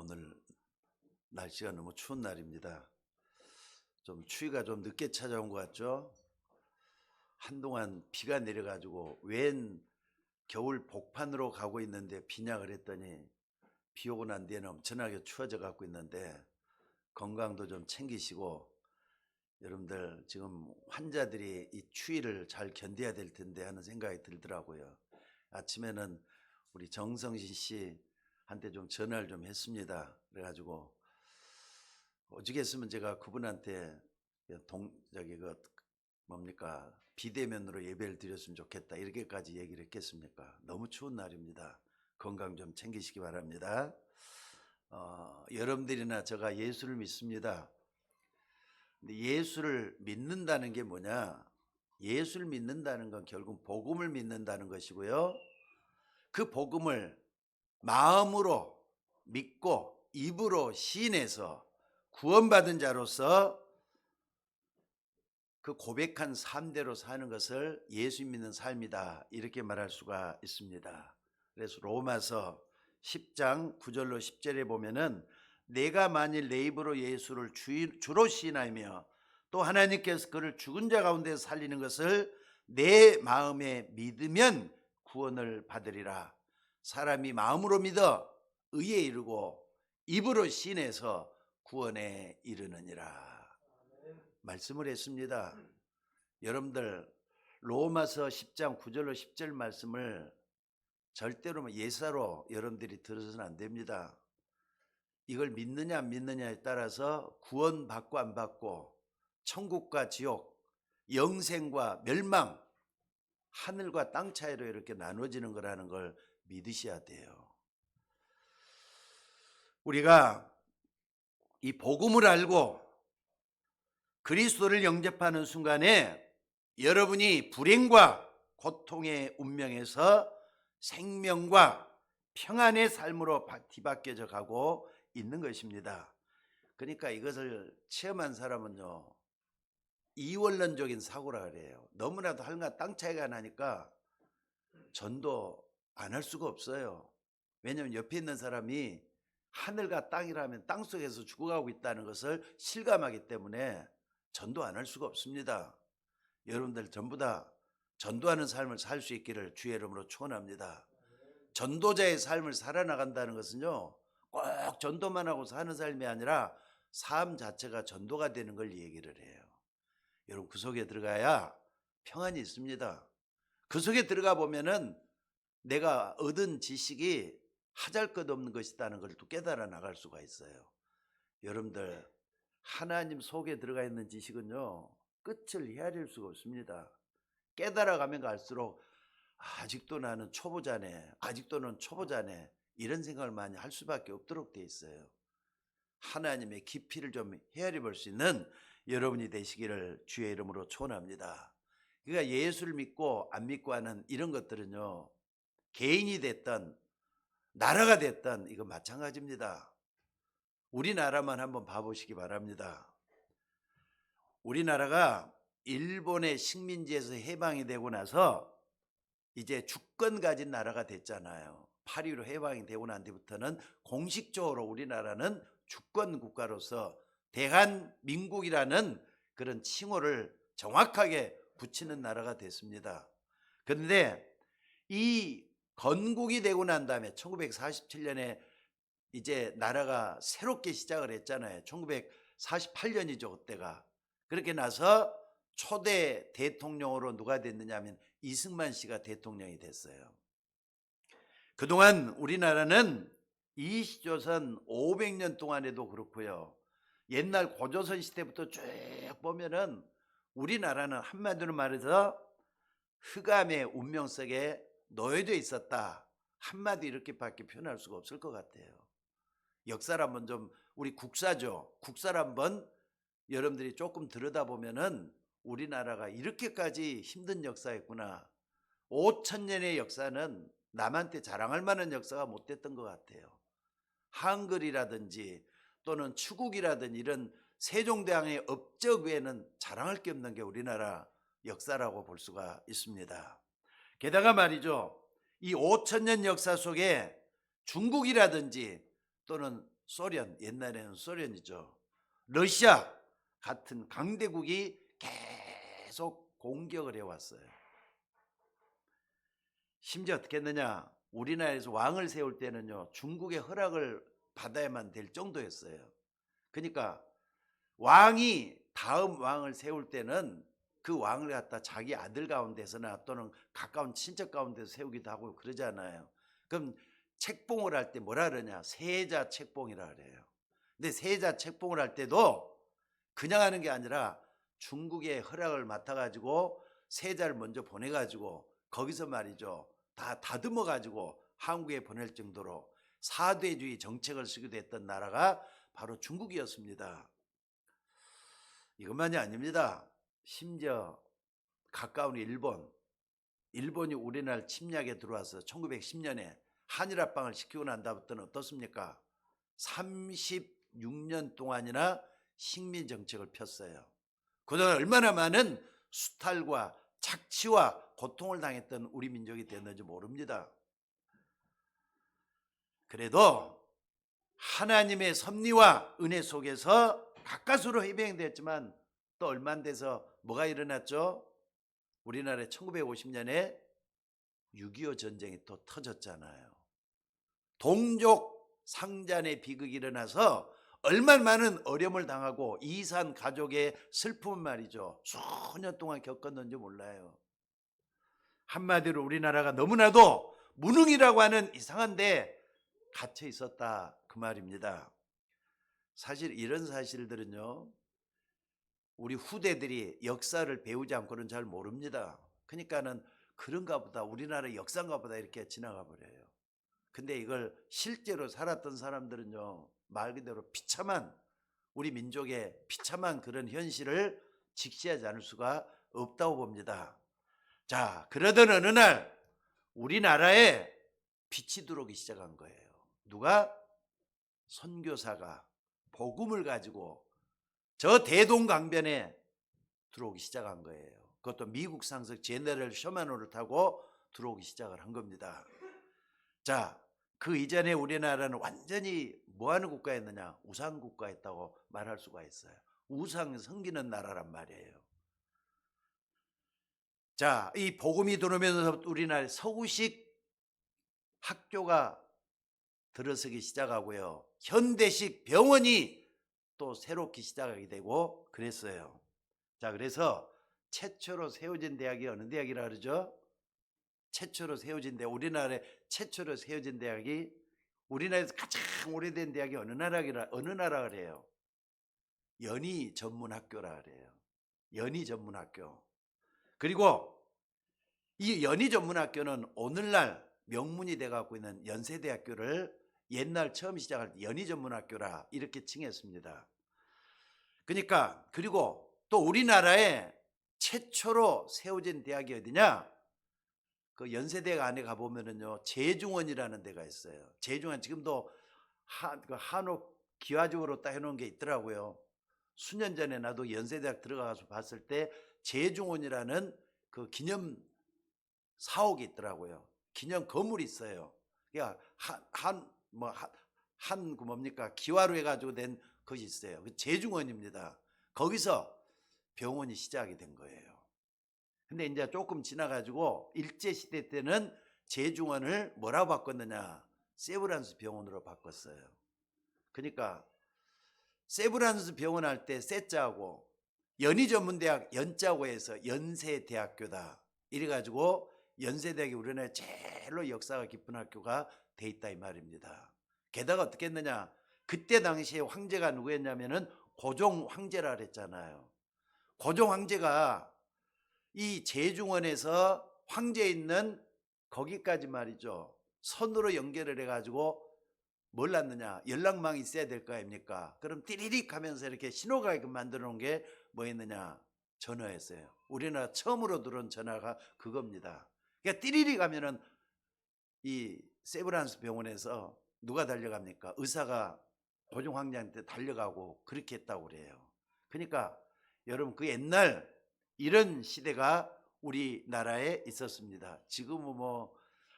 오늘 날씨가 너무 추운 날입니다. 좀 추위가 좀 늦게 찾아온 것 같죠? 한동안 비가 내려가지고 웬 겨울 복판으로 가고 있는데 비냐 그랬더니 비 오고 난 뒤에는 엄청나게 추워져 갖고 있는데 건강도 좀 챙기시고, 여러분들 지금 환자들이 이 추위를 잘 견뎌야 될 텐데 하는 생각이 들더라고요. 아침에는 우리 정성신 씨한테 좀 전화를 좀 했습니다. 그래가지고 어저께였으면 제가 그분한테 뭡니까, 비대면으로 예배를 드렸으면 좋겠다 이렇게까지 얘기를 했겠습니까? 너무 추운 날입니다. 건강 좀 챙기시기 바랍니다. 여러분들이나 제가 예수를 믿습니다. 근데 예수를 믿는다는 게 뭐냐? 예수를 믿는다는 건 결국 복음을 믿는다는 것이고요. 그 복음을 마음으로 믿고 입으로 시인해서 구원받은 자로서 그 고백한 삶대로 사는 것을 예수 믿는 삶이다 이렇게 말할 수가 있습니다. 그래서 로마서 10장 9절로 10절에 보면은 내가 만일 내 입으로 예수를 주로 시인하며 또 하나님께서 그를 죽은 자 가운데 살리는 것을 내 마음에 믿으면 구원을 받으리라. 사람이 마음으로 믿어 의에 이르고 입으로 시인해서 구원에 이르느니라 말씀을 했습니다. 여러분들 로마서 10장 9절로 10절 말씀을 절대로 예사로 여러분들이 들어서는 안 됩니다. 이걸 믿느냐 안 믿느냐에 따라서 구원 받고 안 받고, 천국과 지옥, 영생과 멸망, 하늘과 땅 차이로 이렇게 나눠지는 거라는 걸 믿으셔야 돼요. 우리가 이 복음을 알고 그리스도를 영접하는 순간에 여러분이 불행과 고통의 운명에서 생명과 평안의 삶으로 뒤바뀌어져 가고 있는 것입니다. 그러니까 이것을 체험한 사람은요, 이원론적인 사고라 그래요. 너무나도 하늘과 땅 차이가 나니까 전도 안 할 수가 없어요. 왜냐하면 옆에 있는 사람이 하늘과 땅이라면 땅속에서 죽어가고 있다는 것을 실감하기 때문에 전도 안 할 수가 없습니다. 여러분들 전부 다 전도하는 삶을 살 수 있기를 주의 이름으로 축원합니다. 전도자의 삶을 살아나간다는 것은요, 꼭 전도만 하고 사는 삶이 아니라 삶 자체가 전도가 되는 걸 얘기를 해요. 여러분 그 속에 들어가야 평안이 있습니다. 그 속에 들어가 보면은 내가 얻은 지식이 하잘것없는 것이라는 걸 또 깨달아 나갈 수가 있어요. 여러분들 하나님 속에 들어가 있는 지식은요, 끝을 헤아릴 수가 없습니다. 깨달아 가면 갈수록 아직도 나는 초보자네, 아직도는 초보자네, 이런 생각을 많이 할 수밖에 없도록 돼 있어요. 하나님의 깊이를 좀 헤아려 볼 수 있는 여러분이 되시기를 주의 이름으로 축원합니다. 그러니까 예수를 믿고 안 믿고 하는 이런 것들은요, 개인이 됐든 나라가 됐든 이거 마찬가지입니다. 우리나라만 한번 봐보시기 바랍니다. 우리나라가 일본의 식민지에서 해방이 되고 나서 이제 주권 가진 나라가 됐잖아요. 8.15 해방이 되고 난 뒤부터는 공식적으로 우리나라는 주권 국가로서 대한민국이라는 그런 칭호를 정확하게 붙이는 나라가 됐습니다. 그런데 이 건국이 되고 난 다음에 1947년에 이제 나라가 새롭게 시작을 했잖아요. 1948년이죠 그때가. 그렇게 나서 초대 대통령으로 누가 됐느냐 하면 이승만 씨가 대통령이 됐어요. 그동안 우리나라는 이시조선 500년 동안에도 그렇고요, 옛날 고조선 시대부터 쭉 보면은 우리나라는 한마디로 말해서 흑암의 운명 속에 놓여져 있었다, 한마디 이렇게밖에 표현할 수가 없을 것 같아요. 역사를 한번 좀, 우리 국사죠, 국사를 한번 여러분들이 조금 들여다보면은 우리나라가 이렇게까지 힘든 역사였구나, 5,000년의 역사는 남한테 자랑할 만한 역사가 못 됐던 것 같아요. 한글이라든지 또는 추국이라든지 이런 세종대왕의 업적 외에는 자랑할 게 없는 게 우리나라 역사라고 볼 수가 있습니다. 게다가 말이죠, 이 5,000년 역사 속에 중국이라든지 또는 소련, 옛날에는 소련이죠. 러시아 같은 강대국이 계속 공격을 해왔어요. 심지어 어떻게 했느냐, 우리나라에서 왕을 세울 때는요 중국의 허락을 받아야만 될 정도였어요. 그러니까 왕이 다음 왕을 세울 때는 그 왕을 갖다 자기 아들 가운데서나 또는 가까운 친척 가운데서 세우기도 하고 그러잖아요. 그럼 책봉을 할 때 뭐라 그러냐, 세자 책봉이라 그래요. 근데 세자 책봉을 할 때도 그냥 하는 게 아니라 중국의 허락을 맡아가지고 세자를 먼저 보내가지고 거기서 말이죠 다 다듬어 가지고 한국에 보낼 정도로 사대주의 정책을 쓰기도 했던 나라가 바로 중국이었습니다. 이것만이 아닙니다. 심지어 가까운 일본이 우리나라를 침략에 들어와서 1910년에 한일합방을 시키고 난 다음부터는 어떻습니까? 36년 동안이나 식민 정책을 폈어요. 그동안 얼마나 많은 수탈과 착취와 고통을 당했던 우리 민족이 됐는지 모릅니다. 그래도 하나님의 섭리와 은혜 속에서 가까스로 해병되었지만 또 얼마 안 돼서 뭐가 일어났죠? 우리나라에 1950년에 6.25 전쟁이 또 터졌잖아요. 동족 상잔의 비극이 일어나서 얼마나 많은 어려움을 당하고 이산 가족의 슬픔은 말이죠 수년 동안 겪었는지 몰라요. 한마디로 우리나라가 너무나도 무능이라고 하는 이상한데 갇혀 있었다 그 말입니다. 사실 이런 사실들은요 우리 후대들이 역사를 배우지 않고는 잘 모릅니다. 그러니까는 그런가 보다, 우리나라 역사인가 보다 이렇게 지나가 버려요. 근데 이걸 실제로 살았던 사람들은요 말 그대로 비참한, 우리 민족의 비참한 그런 현실을 직시하지 않을 수가 없다고 봅니다. 자, 그러던 어느 날 우리나라에 빛이 들어오기 시작한 거예요. 누가? 선교사가 복음을 가지고 저 대동강변에 들어오기 시작한 거예요. 그것도 미국 상석 제너럴 셔먼호를 타고 들어오기 시작을 한 겁니다. 자, 그 이전에 우리나라는 완전히 뭐하는 국가였느냐, 우상 국가였다고 말할 수가 있어요. 우상 섬기는 나라란 말이에요. 자, 이 복음이 들어오면서 우리나라에 서구식 학교가 들어서기 시작하고요 현대식 병원이 또 새롭게 시작하게 되고 그랬어요. 자, 그래서 최초로 세워진 대학이 어느 대학이라 그러죠? 최초로 세워진 대학, 우리나라에 최초로 세워진 대학이, 우리나라에서 가장 오래된 대학이 어느 나라 그래요? 연희전문학교라 그래요. 연희전문학교. 그리고 이 연희전문학교는 오늘날 명문이 돼 갖고 있는 연세대학교를 옛날 처음 시작할 때 연희전문학교라 이렇게 칭했습니다. 그러니까 그리고 또 우리나라에 최초로 세워진 대학이 어디냐? 그 연세대학 안에 가보면은요 제중원이라는 데가 있어요. 제중원 지금도 한옥 기와집으로 딱 해놓은 게 있더라고요. 수년 전에 나도 연세대학 들어가서 봤을 때 제중원이라는 그 기념 사옥이 있더라고요. 기념 건물이 있어요. 그러니까 한 뭡니까 기와로 해가지고 된 것이 있어요. 그 제중원입니다. 거기서 병원이 시작이 된 거예요. 근데 이제 조금 지나가지고 일제시대 때는 제중원을 뭐라고 바꿨느냐, 세브란스 병원으로 바꿨어요. 그러니까 세브란스 병원 할 때 세자하고 연희전문대학 연자고 해서 연세대학교다 이래가지고 연세대학이 우리나라에 제일로 역사가 깊은 학교가 돼 있다 이 말입니다. 게다가 어떻게 했느냐, 그때 당시에 황제가 누구였냐면은 고종 황제라 그랬잖아요. 고종 황제가 이 제중원에서 황제 있는 거기까지 말이죠 선으로 연결을 해가지고 뭘 놨느냐, 연락망이 있어야 될 거 아닙니까? 그럼 띠리릭 하면서 이렇게 신호가 만들어 놓은 게 뭐였느냐, 전화였어요. 우리나라 처음으로 들어온 전화가 그겁니다. 그러니까 띠리릭 하면은 이 세브란스 병원에서 누가 달려갑니까? 의사가 고종 황제한테 달려가고 그렇게 했다고 그래요. 그러니까 여러분 그 옛날 이런 시대가 우리나라에 있었습니다. 지금은 뭐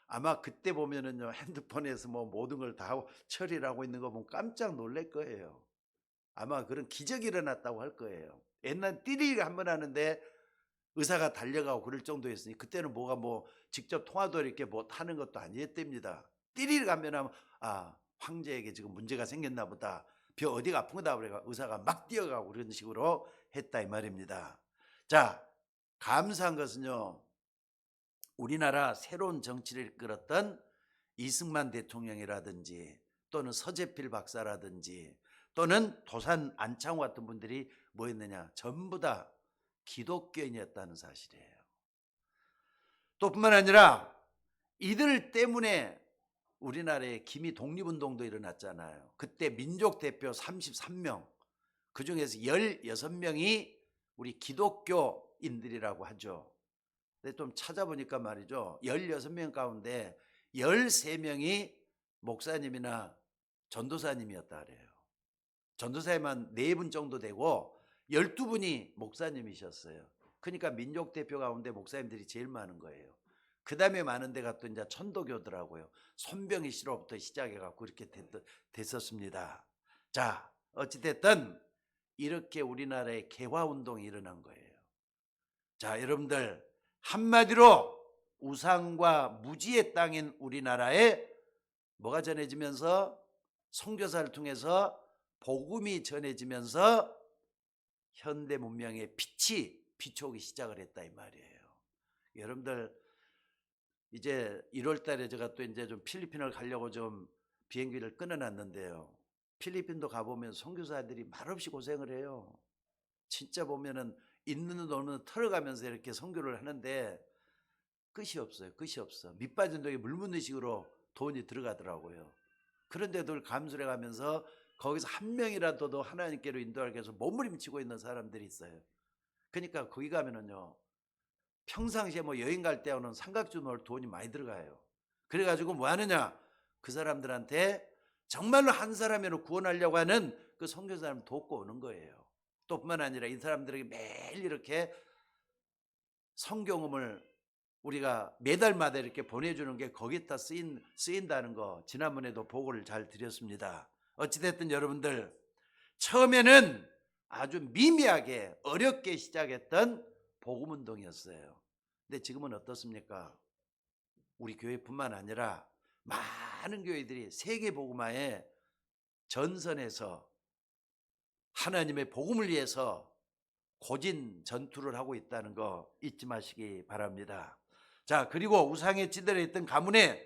아마 그때 보면은요, 핸드폰에서 뭐 모든 걸 다 처리를 하고 있는 거 보면 깜짝 놀랄 거예요. 아마 그런 기적이 일어났다고 할 거예요. 옛날 띠리를 한번 하는데 의사가 달려가고 그럴 정도였으니, 그때는 뭐가 뭐 직접 통화도 이렇게 뭐 하는 것도 아니었답니다. 띠리를 가면 하면, 아, 황제에게 지금 문제가 생겼나 보다, 어디가 아픈 거다, 그래가 의사가 막 뛰어가고 그런 식으로 했다 이 말입니다. 자, 감사한 것은요, 우리나라 새로운 정치를 이끌었던 이승만 대통령이라든지 또는 서재필 박사라든지 또는 도산 안창호 같은 분들이 뭐였느냐, 전부 다 기독교인이었다는 사실이에요. 또 뿐만 아니라 이들 때문에 우리나라에 기미 독립운동도 일어났잖아요. 그때 민족대표 33명, 그중에서 16명이 우리 기독교인들이라고 하죠. 근데 좀 찾아보니까 말이죠, 16명 가운데 13명이 목사님이나 전도사님이었다 그래요. 전도사에만 4분 정도 되고 12분이 목사님이셨어요. 그러니까 민족대표 가운데 목사님들이 제일 많은 거예요. 그 다음에 많은 데가 또 이제 천도교더라고요. 손병희 씨로부터 시작해갖고 그렇게 됐었습니다. 자, 어찌됐든 이렇게 우리나라에 개화운동이 일어난 거예요. 자, 여러분들, 한마디로 우상과 무지의 땅인 우리나라에 뭐가 전해지면서, 선교사를 통해서 복음이 전해지면서 현대 문명의 빛이 비춰오기 시작을 했다 이 말이에요. 여러분들, 이제 1월 달에 제가 또 이제 좀 필리핀을 가려고 좀 비행기를 끊어놨는데요. 필리핀도 가보면 선교사들이 말없이 고생을 해요. 진짜 보면은 있는 돈은 털어가면서 이렇게 선교를 하는데 끝이 없어요. 끝이 없어. 밑빠진 독에 물 묻는 식으로 돈이 들어가더라고요. 그런데도 감수해 가면서 거기서 한 명이라도 하나님께로 인도하기 위해서 몸부림치고 있는 사람들이 있어요. 그러니까 거기 가면은요, 평상시에 뭐 여행 갈 때는 삼각주 넣을 돈이 많이 들어가요. 그래가지고 뭐 하느냐, 그 사람들한테 정말로 한 사람으로 구원하려고 하는 그 선교사람 돕고 오는 거예요. 또 뿐만 아니라 이 사람들에게 매일 이렇게 성경음을 우리가 매달마다 이렇게 보내주는 게 거기다 쓰인다는 거 지난번에도 보고를 잘 드렸습니다. 어찌됐든 여러분들, 처음에는 아주 미미하게 어렵게 시작했던 복음운동이었어요. 근데 지금은 어떻습니까? 우리 교회뿐만 아니라 많은 교회들이 세계복음화의 전선에서 하나님의 복음을 위해서 고진 전투를 하고 있다는 거 잊지 마시기 바랍니다. 자, 그리고 우상에 찌들어 있던 가문에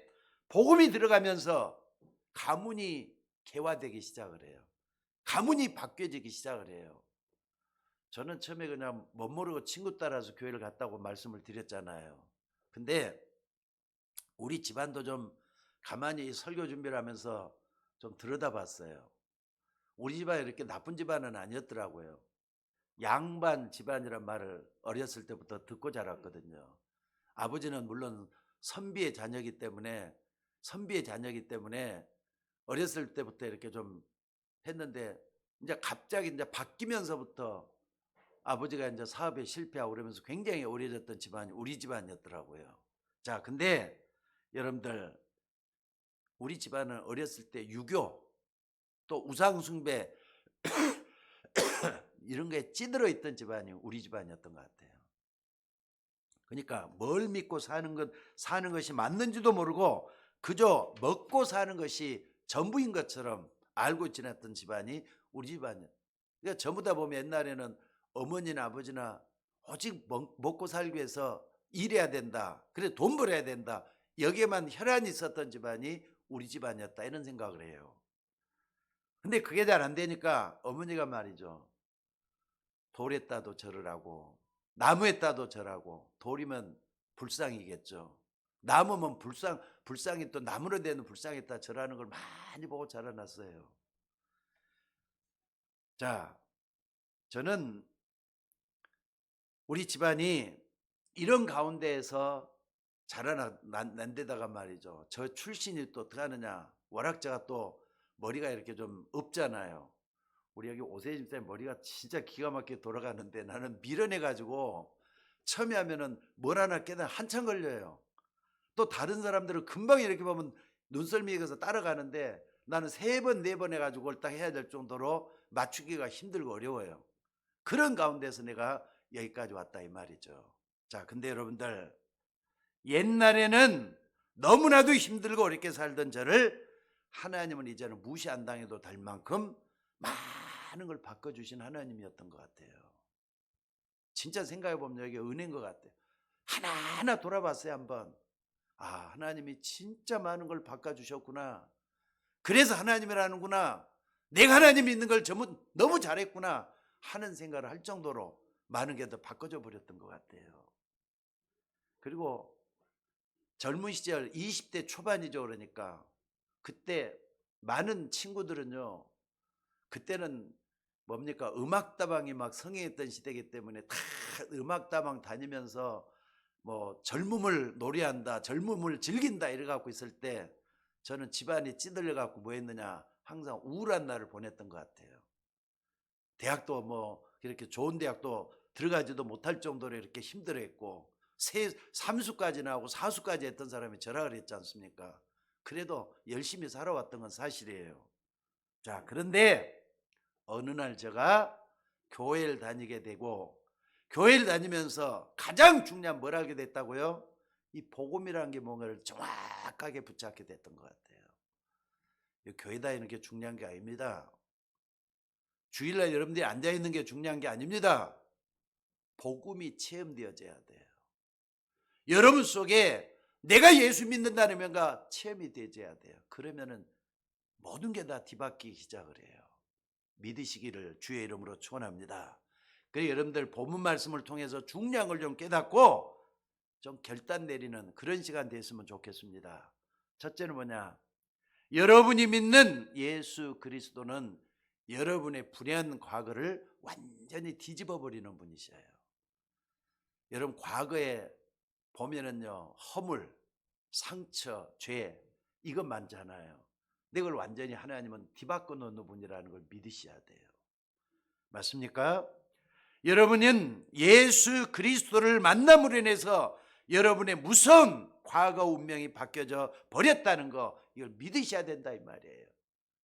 복음이 들어가면서 가문이 개화되기 시작을 해요. 가문이 바뀌어지기 시작을 해요. 저는 처음에 그냥 멋모르고 친구 따라서 교회를 갔다고 말씀을 드렸잖아요. 근데 우리 집안도 좀 가만히 설교 준비를 하면서 좀 들여다봤어요. 우리 집안이 이렇게 나쁜 집안은 아니었더라고요. 양반 집안이란 말을 어렸을 때부터 듣고 자랐거든요. 아버지는 물론 선비의 자녀이기 때문에 어렸을 때부터 이렇게 좀 했는데, 이제 갑자기 이제 바뀌면서부터 아버지가 이제 사업에 실패하고 그러면서 굉장히 어려졌던 집안이 우리 집안이었더라고요. 자, 근데 여러분들, 우리 집안은 어렸을 때 유교 또 우상숭배 이런 거에 찌들어 있던 집안이 우리 집안이었던 것 같아요. 그러니까 뭘 믿고 사는 것이 맞는지도 모르고 그저 먹고 사는 것이 전부인 것처럼 알고 지냈던 집안이 우리 집안이에요. 그러니까 전부 다 보면 옛날에는 어머니나 아버지나 오직 먹고 살기 위해서 일해야 된다, 그래 돈 벌어야 된다, 여기에만 혈안이 있었던 집안이 우리 집안이었다, 이런 생각을 해요. 근데 그게 잘 안 되니까 어머니가 말이죠, 돌에 따도 절을 하고 나무에 따도 절하고, 돌이면 불상이겠죠. 나무면 불상이 또 나무로 되는 불상에다 절하는 걸 많이 보고 자라났어요. 자, 저는 우리 집안이 이런 가운데에서 자라난 데다가 말이죠, 저 출신이 또 어떻게 하느냐, 워낙 또 머리가 이렇게 좀 없잖아요. 우리 여기 오세진 쌤 머리가 진짜 기가 막히게 돌아가는데 나는 미련해가지고 처음에 하면은 뭘 하나 깨다 한참 걸려요. 또 다른 사람들은 금방 이렇게 보면 눈썰미 익어서 따라가는데 나는 3번, 4번 해가지고 그걸 딱 해야 될 정도로 맞추기가 힘들고 어려워요. 그런 가운데서 내가 여기까지 왔다 이 말이죠. 자, 근데 여러분들, 옛날에는 너무나도 힘들고 어렵게 살던 저를 하나님은 이제는 무시 안 당해도 될 만큼 많은 걸 바꿔주신 하나님이었던 것 같아요. 진짜 생각해보면 이게 은혜인 것 같아요. 하나하나 돌아봤어요, 한번. 아, 하나님이 진짜 많은 걸 바꿔주셨구나. 그래서 하나님이라는구나. 내가 하나님 믿는 걸 전부 너무 잘했구나 하는 생각을 할 정도로 많은 게 더 바꿔져 버렸던 것 같아요. 그리고 젊은 시절 20대 초반이죠. 그러니까 그때 많은 친구들은요, 그때는 뭡니까, 음악다방이 막 성행했던 시대이기 때문에 다 음악다방 다니면서 뭐 젊음을 노래한다, 젊음을 즐긴다 이래 갖고 있을 때 저는 집안이 찌들려 갖고 뭐 했느냐, 항상 우울한 날을 보냈던 것 같아요. 대학도 뭐 이렇게 좋은 대학도 들어가지도 못할 정도로 이렇게 힘들어했고, 삼수까지 나오고 사수까지 했던 사람이 저라 그랬지 않습니까? 그래도 열심히 살아왔던 건 사실이에요. 자, 그런데 어느 날 제가 교회를 다니게 되고, 교회를 다니면서 가장 중요한 뭘 하게 됐다고요? 이 복음이라는 게 뭔가를 정확하게 붙잡게 됐던 것 같아요. 교회 다니는 게 중요한 게 아닙니다. 주일날 여러분들이 앉아있는 게 중요한 게 아닙니다. 복음이 체험되어져야 돼요. 여러분 속에 내가 예수 믿는다는 면과 체험이 되어져야 돼요. 그러면은 모든 게 다 뒤바뀌기 시작을 해요. 믿으시기를 주의 이름으로 축원합니다. 그래서 여러분들 본문 말씀을 통해서 중요한 걸 좀 깨닫고 좀 결단 내리는 그런 시간 됐으면 좋겠습니다. 첫째는 뭐냐? 여러분이 믿는 예수 그리스도는 여러분의 불의한 과거를 완전히 뒤집어 버리는 분이셔요. 여러분 과거에 보면은요, 허물, 상처, 죄 이것 많잖아요. 근데 그걸 완전히 하나님은 뒤바꿔 놓는 분이라는 걸 믿으셔야 돼요. 맞습니까? 여러분은 예수 그리스도를 만남으로 인해서 여러분의 무서운 과거 운명이 바뀌어져 버렸다는 거, 이걸 믿으셔야 된다 이 말이에요.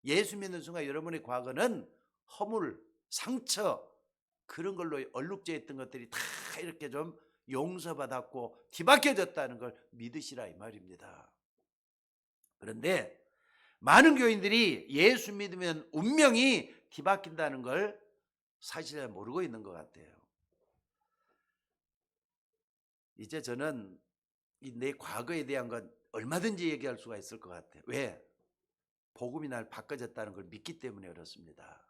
예수 믿는 순간 여러분의 과거는 허물, 상처 그런 걸로 얼룩져 있던 것들이 다 이렇게 좀 용서받았고 뒤바뀌어졌다는 걸 믿으시라 이 말입니다. 그런데 많은 교인들이 예수 믿으면 운명이 뒤바뀐다는 걸 사실 잘 모르고 있는 것 같아요. 이제 저는 내 과거에 대한 건 얼마든지 얘기할 수가 있을 것 같아요. 왜? 복음이 날 바꿔졌다는 걸 믿기 때문에 그렇습니다.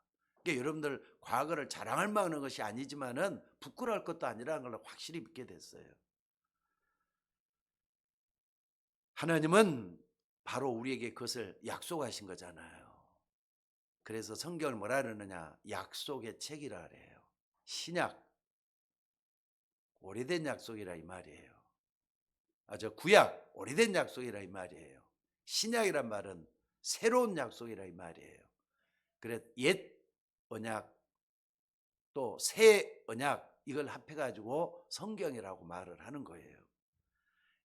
그러니까 여러분들 과거를 자랑할 만한 것이 아니지만은 부끄러울 것도 아니라는 걸 확실히 믿게 됐어요. 하나님은 바로 우리에게 그것을 약속하신 거잖아요. 그래서 성경을 뭐라 그러느냐? 약속의 책이라 그래요. 신약, 오래된 약속이라 이 말이에요. 저 구약, 오래된 약속이라 이 말이에요. 신약이란 말은 새로운 약속이라 이 말이에요. 그래 옛 언약 또 새 언약 이걸 합해가지고 성경이라고 말을 하는 거예요.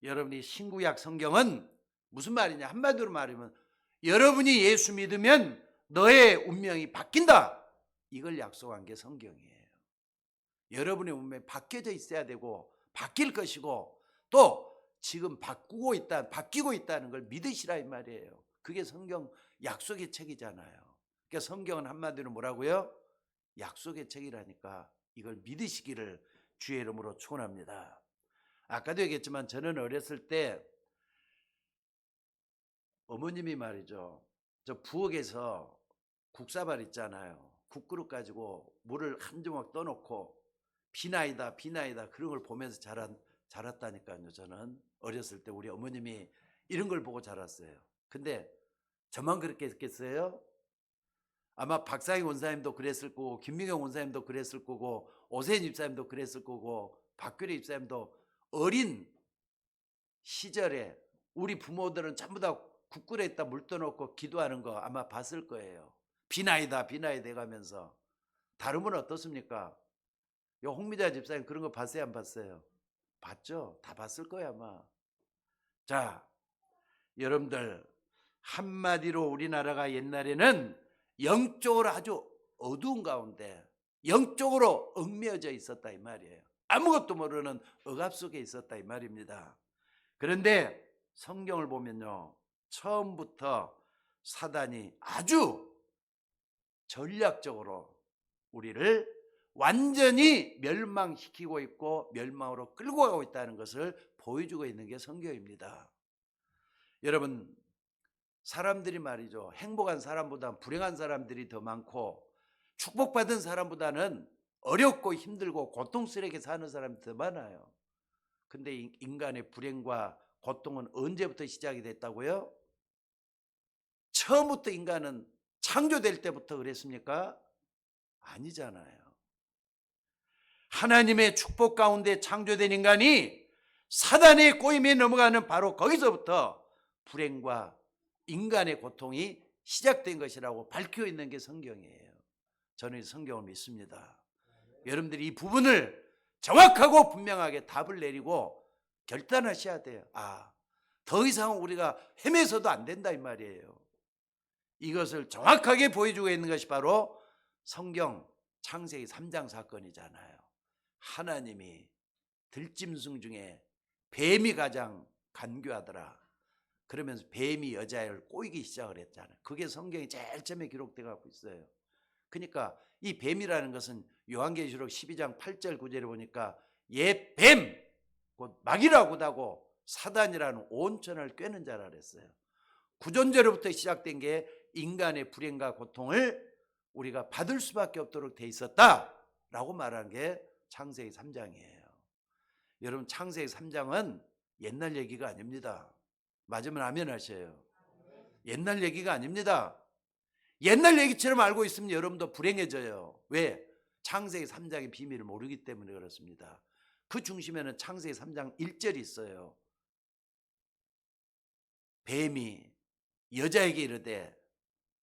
여러분이 신구약 성경은 무슨 말이냐? 한마디로 말하면 여러분이 예수 믿으면 너의 운명이 바뀐다. 이걸 약속한 게 성경이에요. 여러분의 운명이 바뀌어져 있어야 되고 바뀔 것이고 또 지금 바뀌고 있다는 걸 믿으시라 이 말이에요. 그게 성경 약속의 책이잖아요. 그러니까 성경은 한마디로 뭐라고요? 약속의 책이라니까 이걸 믿으시기를 주의 이름으로 축원합니다. 아까도 얘기했지만 저는 어렸을 때 어머님이 말이죠, 저 부엌에서 국사발 있잖아요. 국그릇 가지고 물을 한 주먹 떠놓고 비나이다 비나이다 그런 걸 보면서 자랐다니까요. 저는 어렸을 때 우리 어머님이 이런 걸 보고 자랐어요. 근데 저만 그렇게 했겠어요? 아마 박상희 원사님도 그랬을 거고 김민경 원사님도 그랬을 거고 오세인 집사님도 그랬을 거고 박규리 집사님도 어린 시절에 우리 부모들은 전부 다 국그릇에다 물 떠놓고 기도하는 거 아마 봤을 거예요. 비나이다 비나이다 해가면서. 다른 분은 어떻습니까? 홍미자 집사님 그런 거 봤어요 안 봤어요? 봤죠? 다 봤을 거예요 아마. 자, 여러분들, 한마디로 우리나라가 옛날에는 영적으로 아주 어두운 가운데 영적으로 얽매여져 있었다 이 말이에요. 아무것도 모르는 억압 속에 있었다 이 말입니다. 그런데 성경을 보면요, 처음부터 사단이 아주 전략적으로 우리를 완전히 멸망시키고 있고 멸망으로 끌고 가고 있다는 것을 보여주고 있는 게 성경입니다. 여러분, 사람들이 말이죠, 행복한 사람보다 불행한 사람들이 더 많고 축복받은 사람보다는 어렵고 힘들고 고통스럽게 사는 사람이 더 많아요. 근데 인간의 불행과 고통은 언제부터 시작이 됐다고요? 처음부터 인간은 창조될 때부터 그랬습니까? 아니잖아요. 하나님의 축복 가운데 창조된 인간이 사단의 꼬임에 넘어가는 바로 거기서부터 불행과 인간의 고통이 시작된 것이라고 밝혀 있는 게 성경이에요. 저는 성경을 믿습니다. 여러분들이 이 부분을 정확하고 분명하게 답을 내리고 결단하셔야 돼요. 더 이상 우리가 헤매서도 안 된다 이 말이에요. 이것을 정확하게 보여주고 있는 것이 바로 성경 창세기 3장 사건이잖아요. 하나님이 들짐승 중에 뱀이 가장 간교하더라. 그러면서 뱀이 여자를 꼬이기 시작을 했잖아요. 그게 성경이 제일 처음에 기록되어 갖고 있어요. 그러니까 이 뱀이라는 것은 요한계시록 12장 8절 9절에 보니까 옛 뱀, 곧 마귀라고도 하고 사단이라는 온천을 꿰는 자라 그랬어요. 구존재로부터 시작된 게 인간의 불행과 고통을 우리가 받을 수밖에 없도록 돼 있었다라고 말하는 게 창세기 3장이에요. 여러분, 창세기 3장은 옛날 얘기가 아닙니다. 맞으면 아멘 하셔요. 옛날 얘기가 아닙니다. 옛날 얘기처럼 알고 있으면 여러분도 불행해져요. 왜? 창세기 3장의 비밀을 모르기 때문에 그렇습니다. 그 중심에는 창세기 3장 1절이 있어요. 뱀이 여자에게 이르되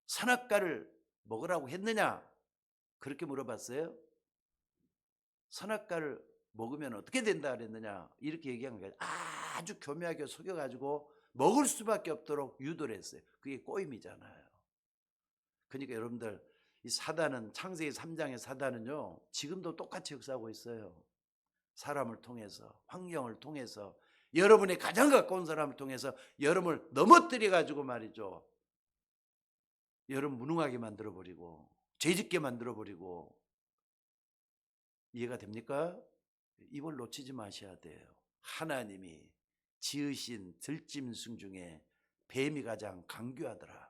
선악과를 먹으라고 했느냐? 그렇게 물어봤어요. 선악과를 먹으면 어떻게 된다 그랬느냐? 이렇게 얘기한 거예요. 아주 교묘하게 속여가지고 먹을 수밖에 없도록 유도를 했어요. 그게 꼬임이잖아요. 그러니까 여러분들, 이 사단은, 창세기 3장의 사단은요, 지금도 똑같이 역사하고 있어요. 사람을 통해서, 환경을 통해서, 여러분의 가장 가까운 사람을 통해서 여러분을 넘어뜨려 가지고 말이죠, 여러분 무능하게 만들어버리고 죄짓게 만들어버리고. 이해가 됩니까? 이걸 놓치지 마셔야 돼요. 하나님이 지으신 들짐승 중에 뱀이 가장 강교하더라.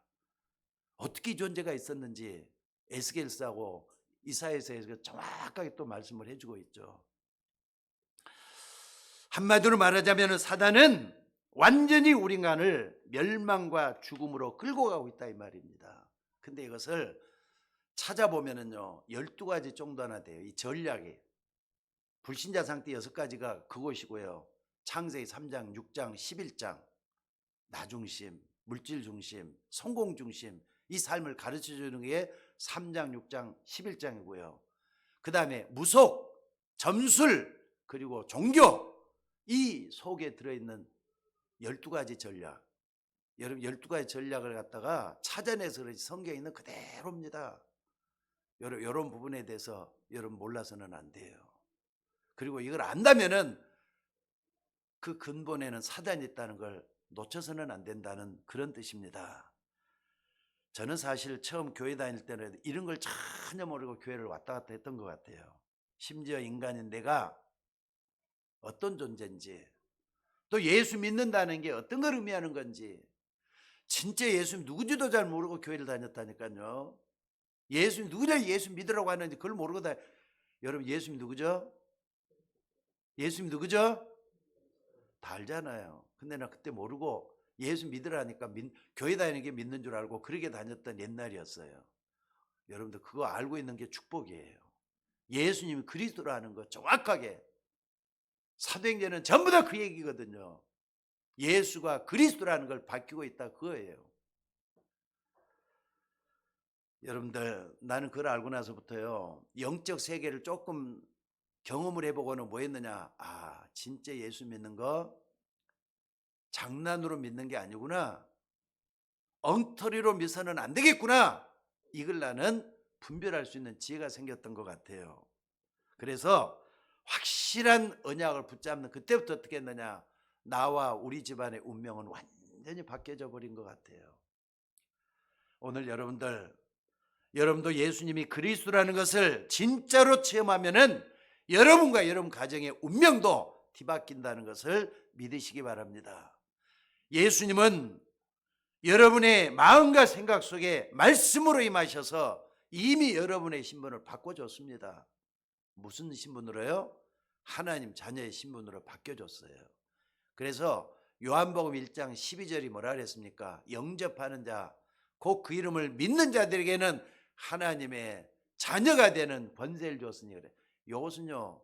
어떻게 존재가 있었는지 에스겔서하고 이사야서에서 정확하게 또 말씀을 해주고 있죠. 한마디로 말하자면 사단은 완전히 우리 인간을 멸망과 죽음으로 끌고 가고 있다 이 말입니다. 근데 이것을 찾아보면은요, 12가지 정도나 돼요. 이 전략이. 불신자 상태 6가지가 그것이고요. 창세기 3장, 6장, 11장, 나중심, 물질중심, 성공중심, 이 삶을 가르쳐주는 게 3장, 6장, 11장이고요. 그 다음에 무속, 점술, 그리고 종교, 이 속에 들어있는 12가지 전략. 여러분, 12가지 전략을 갖다가 찾아내서 그렇지 성경에 있는 그대로입니다. 이런 부분에 대해서 여러분 몰라서는 안 돼요. 그리고 이걸 안다면은 그 근본에는 사단이 있다는 걸 놓쳐서는 안 된다는 그런 뜻입니다. 저는 사실 처음 교회 다닐 때는 이런 걸 전혀 모르고 교회를 왔다 갔다 했던 것 같아요. 심지어 인간인 내가 어떤 존재인지, 또 예수 믿는다는 게 어떤 걸 의미하는 건지, 진짜 예수 누군지도 잘 모르고 교회를 다녔다니까요. 예수 누구냐, 예수 믿으라고 하는지 그걸 모르고 여러분, 예수님 누구죠? 예수님 누구죠? 다 알잖아요. 근데 나 그때 모르고 예수 믿으라니까 교회 다니는 게 믿는 줄 알고 그렇게 다녔던 옛날이었어요. 여러분들, 그거 알고 있는 게 축복이에요. 예수님이 그리스도라는 거 정확하게, 사도행전은 전부 다 그 얘기거든요. 예수가 그리스도라는 걸 밝히고 있다 그거예요. 여러분들, 나는 그걸 알고 나서부터요, 영적 세계를 조금 경험을 해보고는 뭐 했느냐, 진짜 예수 믿는 거 장난으로 믿는 게 아니구나. 엉터리로 믿어서는 안 되겠구나. 이걸 나는 분별할 수 있는 지혜가 생겼던 것 같아요. 그래서 확실한 언약을 붙잡는 그때부터 어떻게 했느냐. 나와 우리 집안의 운명은 완전히 바뀌어져 버린 것 같아요. 오늘 여러분도 예수님이 그리스도라는 것을 진짜로 체험하면은 여러분과 여러분 가정의 운명도 뒤바뀐다는 것을 믿으시기 바랍니다. 예수님은 여러분의 마음과 생각 속에 말씀으로 임하셔서 이미 여러분의 신분을 바꿔줬습니다. 무슨 신분으로요? 하나님 자녀의 신분으로 바뀌어줬어요. 그래서 요한복음 1장 12절이 뭐라 그랬습니까? 영접하는 자, 곧 그 이름을 믿는 자들에게는 하나님의 자녀가 되는 권세를 줬으니 그래. 이것은요,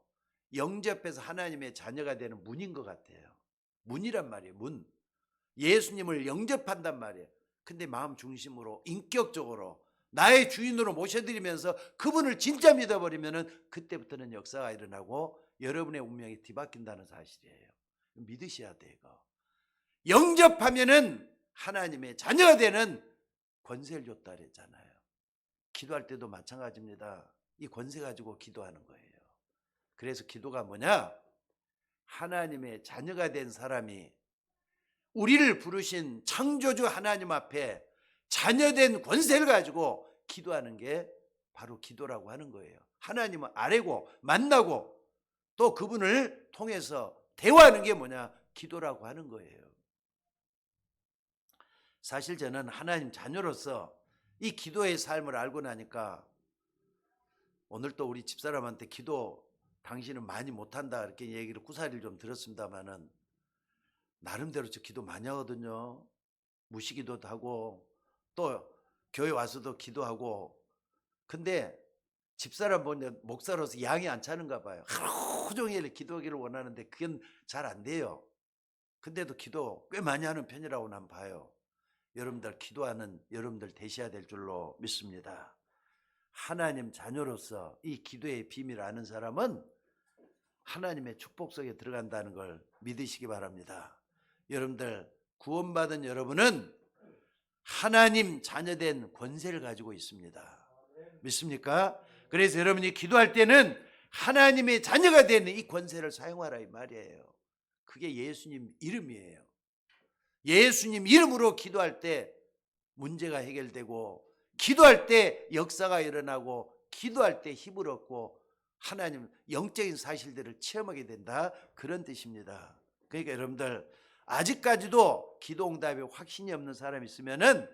영접해서 하나님의 자녀가 되는 문인 것 같아요. 문이란 말이에요. 문. 예수님을 영접한단 말이에요. 근데 마음 중심으로 인격적으로 나의 주인으로 모셔드리면서 그분을 진짜 믿어버리면은 그때부터는 역사가 일어나고 여러분의 운명이 뒤바뀐다는 사실이에요. 믿으셔야 돼요. 이거. 영접하면은 하나님의 자녀가 되는 권세를 줬다 그랬잖아요. 기도할 때도 마찬가지입니다. 이 권세 가지고 기도하는 거예요. 그래서 기도가 뭐냐? 하나님의 자녀가 된 사람이 우리를 부르신 창조주 하나님 앞에 자녀된 권세를 가지고 기도하는 게 바로 기도라고 하는 거예요. 하나님은 아뢰고 만나고 또 그분을 통해서 대화하는 게 뭐냐? 기도라고 하는 거예요. 사실 저는 하나님 자녀로서 이 기도의 삶을 알고 나니까 오늘 또 우리 집사람한테 기도 당신은 많이 못한다 이렇게 얘기를 구사리를 좀 들었습니다마는 나름대로 저 기도 많이 하거든요. 무시기도도 하고 또 교회 와서도 기도하고. 근데 집사람 보니 목사로서 양이 안 차는가 봐요. 하루 종일 기도하기를 원하는데 그건 잘 안 돼요. 근데도 기도 꽤 많이 하는 편이라고 난 봐요. 여러분들 기도하는 여러분들 되셔야 될 줄로 믿습니다. 하나님 자녀로서 이 기도의 비밀을 아는 사람은 하나님의 축복 속에 들어간다는 걸 믿으시기 바랍니다. 여러분들 구원받은 여러분은 하나님 자녀된 권세를 가지고 있습니다. 믿습니까? 그래서 여러분이 기도할 때는 하나님의 자녀가 되는 이 권세를 사용하라 이 말이에요. 그게 예수님 이름이에요. 예수님 이름으로 기도할 때 문제가 해결되고 기도할 때 역사가 일어나고 기도할 때 힘을 얻고 하나님 영적인 사실들을 체험하게 된다 그런 뜻입니다. 그러니까 여러분들 아직까지도 기도 응답에 확신이 없는 사람이 있으면은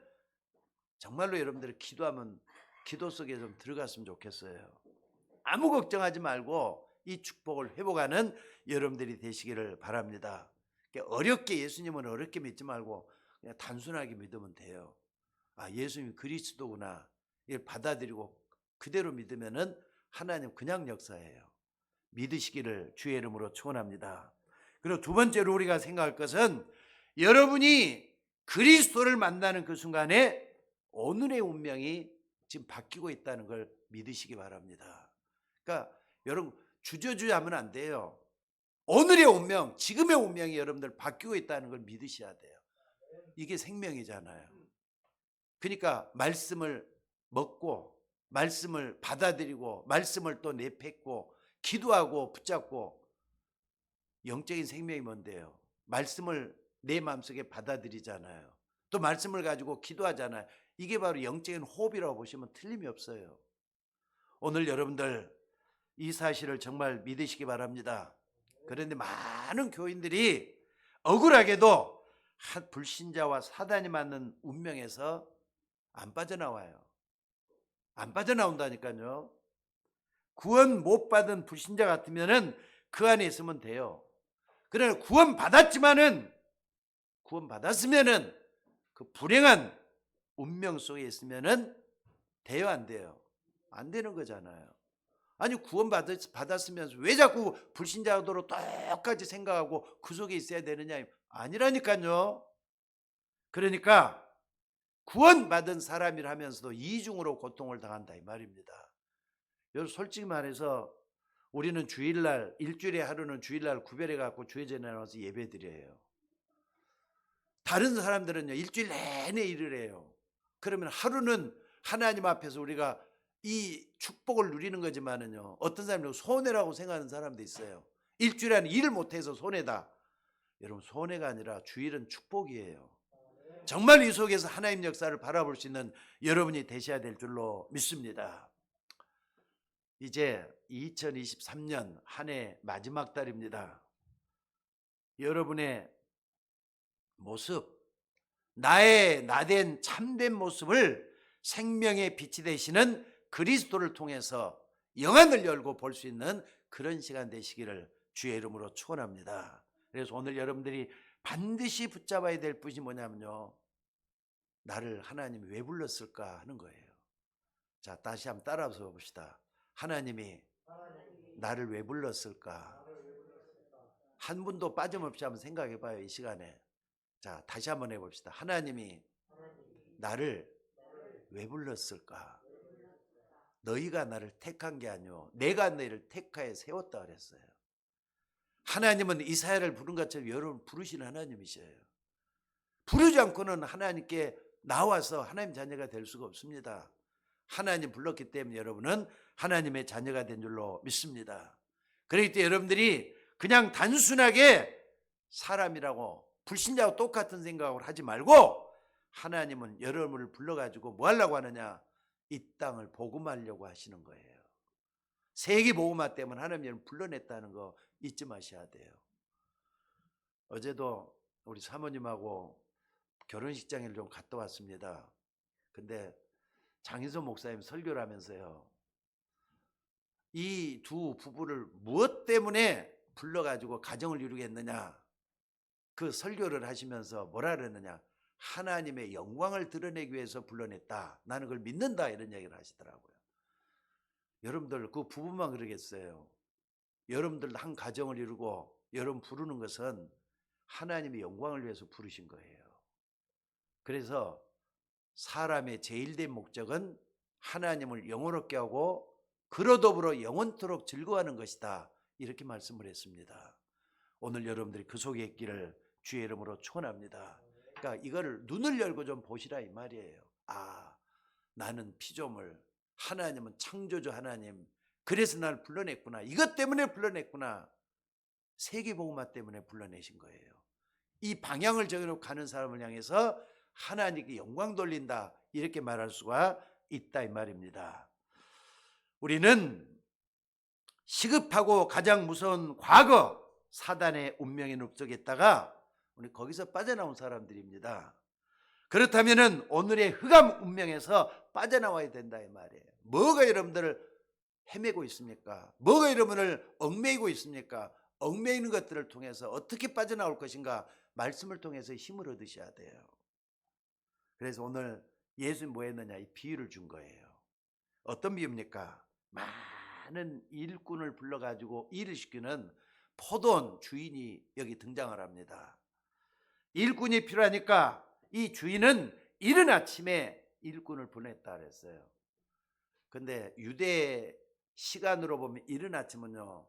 정말로 여러분들이 기도하면 기도 속에 좀 들어갔으면 좋겠어요. 아무 걱정하지 말고 이 축복을 회복하는 여러분들이 되시기를 바랍니다. 어렵게 예수님은 어렵게 믿지 말고 그냥 단순하게 믿으면 돼요. 아, 예수님이 그리스도구나. 이걸 받아들이고 그대로 믿으면은 하나님 그냥 역사예요. 믿으시기를 주의 이름으로 축원합니다. 그리고 두 번째로 우리가 생각할 것은 여러분이 그리스도를 만나는 그 순간에 오늘의 운명이 지금 바뀌고 있다는 걸 믿으시기 바랍니다. 그러니까 여러분 주저주저 하면 안 돼요. 오늘의 운명, 지금의 운명이 여러분들 바뀌고 있다는 걸 믿으셔야 돼요. 이게 생명이잖아요. 그러니까 말씀을 먹고 말씀을 받아들이고 말씀을 또 내뱉고 기도하고 붙잡고 영적인 생명이 뭔데요? 말씀을 내 마음속에 받아들이잖아요. 또 말씀을 가지고 기도하잖아요. 이게 바로 영적인 호흡이라고 보시면 틀림이 없어요. 오늘 여러분들 이 사실을 정말 믿으시기 바랍니다. 그런데 많은 교인들이 억울하게도 불신자와 사단이 맞는 운명에서 안 빠져나와요. 안 빠져나온다니까요. 구원 못 받은 불신자 같으면은 그 안에 있으면 돼요. 그러나 구원 받았으면은 그 불행한 운명 속에 있으면은 돼요, 안 돼요? 안 되는 거잖아요. 아니 구원 받았으면서 왜 자꾸 불신자도로 똑같이 생각하고 그 속에 있어야 되느냐? 아니라니까요. 그러니까 구원받은 사람이라면서도 이중으로 고통을 당한다 이 말입니다. 여러분 솔직히 말해서 우리는 주일날 일주일에 하루는 주일날 구별해 갖고 주일전에 나와서 예배드려요. 다른 사람들은요, 일주일 내내 일을 해요. 그러면 하루는 하나님 앞에서 우리가 이 축복을 누리는 거지만은요, 어떤 사람은 손해라고 생각하는 사람도 있어요. 일주일 안에 일을 못해서 손해다. 여러분, 손해가 아니라 주일은 축복이에요. 정말 이 속에서 하나님 역사를 바라볼 수 있는 여러분이 되셔야 될 줄로 믿습니다. 이제 2023년 한 해 마지막 달입니다. 여러분의 모습, 나의 나된 참된 모습을 생명의 빛이 되시는 그리스도를 통해서 영안을 열고 볼 수 있는 그런 시간 되시기를 주의 이름으로 축원합니다. 그래서 오늘 여러분들이 반드시 붙잡아야 될 것이 뭐냐면요, 나를 하나님이 왜 불렀을까 하는 거예요. 자, 다시 한번 따라서 봅시다. 하나님이 나를 왜 불렀을까? 한 분도 빠짐없이 한번 생각해 봐요, 이 시간에. 자, 다시 한번 해봅시다. 하나님이 나를 왜 불렀을까? 너희가 나를 택한 게 아니오, 내가 너희를 택하여 세웠다 그랬어요. 하나님은 이사야를 부른 것처럼 여러분 부르시는 하나님이셔요. 부르지 않고는 하나님께 나와서 하나님 자녀가 될 수가 없습니다. 하나님 불렀기 때문에 여러분은 하나님의 자녀가 된 줄로 믿습니다. 그렇기 때문에 여러분들이 그냥 단순하게 사람이라고 불신자하고 똑같은 생각을 하지 말고, 하나님은 여러분을 불러가지고 뭐 하려고 하느냐, 이 땅을 복음하려고 하시는 거예요. 세계 복음화 때문에 하나님이 여러분 불러냈다는 거 잊지 마셔야 돼요. 어제도 우리 사모님하고 결혼식장을 좀 갔다 왔습니다. 근데 장인선 목사님 설교를 하면서요, 이 두 부부를 무엇 때문에 불러가지고 가정을 이루겠느냐, 그 설교를 하시면서 뭐라 그러느냐, 하나님의 영광을 드러내기 위해서 불러냈다, 나는 그걸 믿는다, 이런 얘기를 하시더라고요. 여러분들 그 부부만 그러겠어요? 여러분들 한 가정을 이루고 여러분 부르는 것은 하나님의 영광을 위해서 부르신 거예요. 그래서 사람의 제일된 목적은 하나님을 영원롭게 하고 그로 더불어 영원토록 즐거워하는 것이다, 이렇게 말씀을 했습니다. 오늘 여러분들이 그 속에 있기를 주의 이름으로 축원합니다. 그러니까 이거를 눈을 열고 좀 보시라 이 말이에요. 아, 나는 피조물, 하나님은 창조주 하나님, 그래서 날 불러냈구나, 이것 때문에 불러냈구나, 세계복음화 때문에 불러내신 거예요. 이 방향을 정해놓고 가는 사람을 향해서 하나님께 영광 돌린다, 이렇게 말할 수가 있다 이 말입니다. 우리는 시급하고 가장 무서운 과거 사단의 운명에 눕속했다가 우리 거기서 빠져나온 사람들입니다. 그렇다면 오늘의 흑암 운명에서 빠져나와야 된다 이 말이에요. 뭐가 여러분들을 헤매고 있습니까? 뭐가 여러분을 얽매이고 있습니까? 얽매이는 것들을 통해서 어떻게 빠져나올 것인가, 말씀을 통해서 힘을 얻으셔야 돼요. 그래서 오늘 예수님 뭐 했느냐, 이 비유를 준 거예요. 어떤 비유입니까? 많은 일꾼을 불러가지고 일을 시키는 포도원 주인이 여기 등장을 합니다. 일꾼이 필요하니까 이 주인은 이른 아침에 일꾼을 보냈다 그랬어요. 근데 유대 시간으로 보면 이른 아침은요,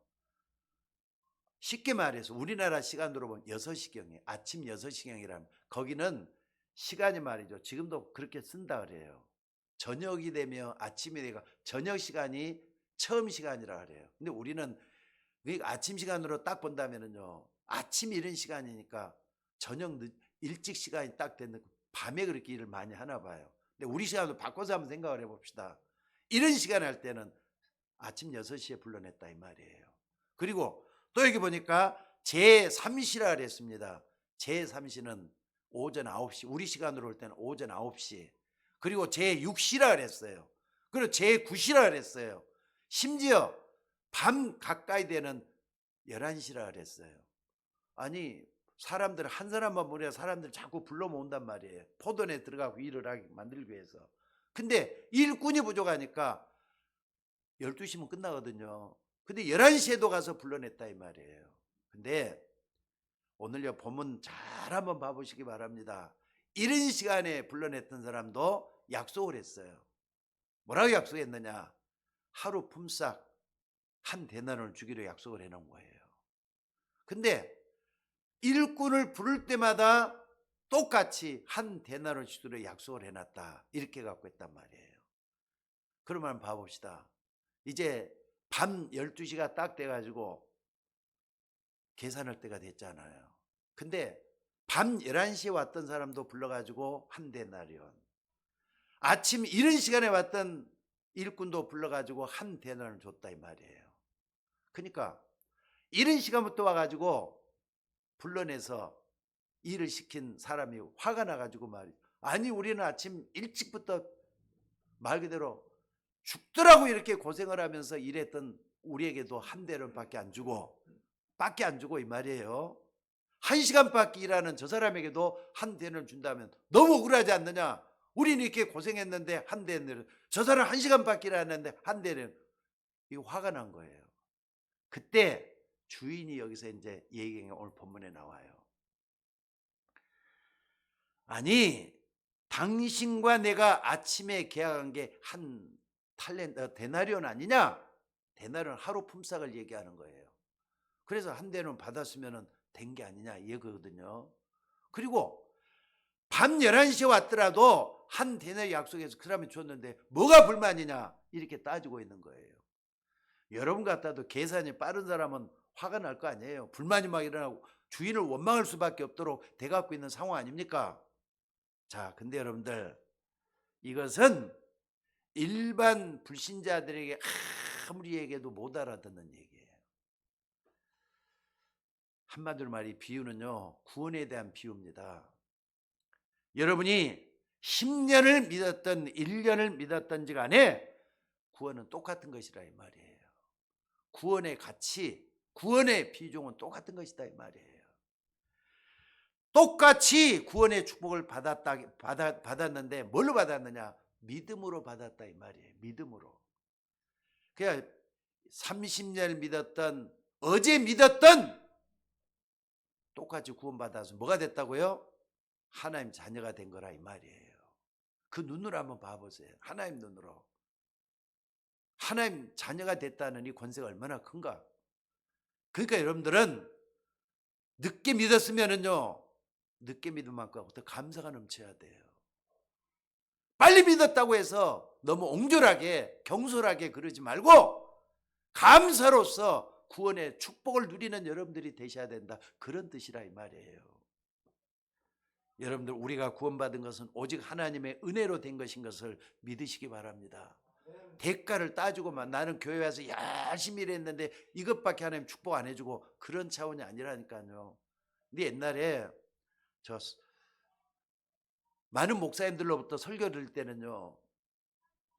쉽게 말해서 우리나라 시간으로 보면 6시경이에요. 아침 6시경이라면 거기는 시간이 말이죠, 지금도 그렇게 쓴다 그래요. 저녁이 되면 아침이 되고 저녁 시간이 처음 시간이라 그래요. 근데 우리는 아침 시간으로 딱 본다면은요, 아침 이른 시간이니까 저녁 일찍 시간이 딱 됐는데 밤에 그렇게 일을 많이 하나 봐요. 근데 우리 시간으로 바꿔서 한번 생각을 해봅시다. 이런 시간 할 때는 아침 6시에 불러냈다 이 말이에요. 그리고 또 여기 보니까 제3시라 그랬습니다. 제3시는 오전 9시, 우리 시간으로 올 때는 오전 9시. 그리고 제6시라 그랬어요. 그리고 제9시라 그랬어요. 심지어 밤 가까이 되는 11시라 그랬어요. 아니, 사람들 한 사람만 보내야 사람들 자꾸 불러 모은단 말이에요. 포도원에 들어가고 일을 하게 만들기 위해서. 근데 일꾼이 부족하니까 12시면 끝나거든요. 근데 11시에도 가서 불러냈다 이 말이에요. 근데 오늘 본문 잘 한번 봐보시기 바랍니다. 이른 시간에 불러냈던 사람도 약속을 했어요. 뭐라고 약속했느냐? 하루 품삯 한 데나리온을 주기로 약속을 해놓은 거예요. 근데 일꾼을 부를 때마다 똑같이 한 데나리온 시대로 약속을 해놨다. 이렇게 갖고 했단 말이에요. 그러면 봐봅시다. 이제 밤 12시가 딱 돼가지고 계산할 때가 됐잖아요. 근데 밤 11시에 왔던 사람도 불러가지고 한 데나리온, 아침 이른 시간에 왔던 일꾼도 불러가지고 한 데나리온을 줬다 이 말이에요. 그러니까 이른 시간부터 와가지고 불러내서 일을 시킨 사람이 화가 나가지고 말이죠. 아니 우리는 아침 일찍부터 말 그대로 죽더라고 이렇게 고생을 하면서 일했던 우리에게도 한 대를밖에 안 주고 이 말이에요. 1시간밖에 일하는 저 사람에게도 한 대를 준다면 너무 억울하지 않느냐. 우리는 이렇게 고생했는데 한 대는, 저 사람 1시간밖에 일하는데 한 대는. 이거 화가 난 거예요. 그때 주인이 여기서 이제 얘기가 오늘 본문에 나와요. 아니 당신과 내가 아침에 계약한 게 한 데나리온 아니냐? 데나리온 하루 품삯을 얘기하는 거예요. 그래서 한 대는 받았으면 된 게 아니냐 이거거든요. 그리고 밤 11시에 왔더라도 한 데나리온 약속해서 그 사람이 줬는데 뭐가 불만이냐 이렇게 따지고 있는 거예요. 여러분 같아도 계산이 빠른 사람은 화가 날 거 아니에요. 불만이 막 일어나고 주인을 원망할 수밖에 없도록 돼갖고 있는 상황 아닙니까? 자, 근데 여러분들 이것은 일반 불신자들에게 아무리 얘기해도 못 알아듣는 얘기예요. 한마디로 말이 비유는요, 구원에 대한 비유입니다. 여러분이 10년을 믿었던 1년을 믿었던지 간에 구원은 똑같은 것이라 이 말이에요. 구원의 가치, 구원의 비중은 똑같은 것이다 이 말이에요. 똑같이 구원의 축복을 받았는데 뭘로 받았느냐? 믿음으로 받았다 이 말이에요. 믿음으로. 그냥 30년 믿었던, 어제 믿었던 똑같이 구원받아서 뭐가 됐다고요? 하나님 자녀가 된 거라 이 말이에요. 그 눈으로 한번 봐보세요. 하나님 눈으로. 하나님 자녀가 됐다는 이 권세가 얼마나 큰가. 그러니까 여러분들은 늦게 믿었으면은요, 늦게 믿은 만큼 어떤 감사가 넘쳐야 돼요. 빨리 믿었다고 해서 너무 옹졸하게 경솔하게 그러지 말고 감사로서 구원의 축복을 누리는 여러분들이 되셔야 된다. 그런 뜻이라 이 말이에요. 여러분들 우리가 구원받은 것은 오직 하나님의 은혜로 된 것인 것을 믿으시기 바랍니다. 대가를 따지고만 나는 교회 와서 열심히 일했는데 이것밖에 하나님 축복 안 해주고 그런 차원이 아니라니까요. 근데 옛날에 저 많은 목사님들로부터 설교 들을 때는요,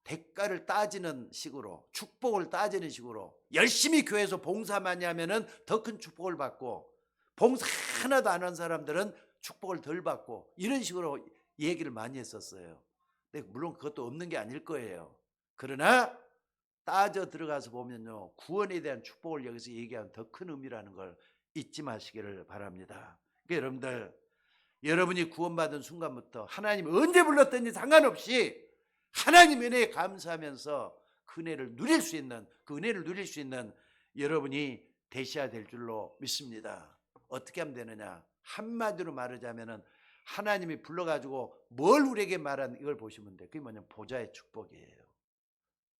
대가를 따지는 식으로, 축복을 따지는 식으로, 열심히 교회에서 봉사 많이 하면은 더 큰 축복을 받고, 봉사 하나도 안 한 사람들은 축복을 덜 받고, 이런 식으로 얘기를 많이 했었어요. 근데 물론 그것도 없는 게 아닐 거예요. 그러나 따져 들어가서 보면요, 구원에 대한 축복을 여기서 얘기하는 더 큰 의미라는 걸 잊지 마시기를 바랍니다. 그러니까 여러분들, 여러분이 구원받은 순간부터 하나님 언제 불렀든지 상관없이 하나님 은혜에 감사하면서 그 은혜를 누릴 수 있는, 그 은혜를 누릴 수 있는 여러분이 되셔야 될 줄로 믿습니다. 어떻게 하면 되느냐? 한마디로 말하자면은 하나님이 불러가지고 뭘 우리에게 말한 이걸 보시면 돼요. 그게 뭐냐면 보좌의 축복이에요.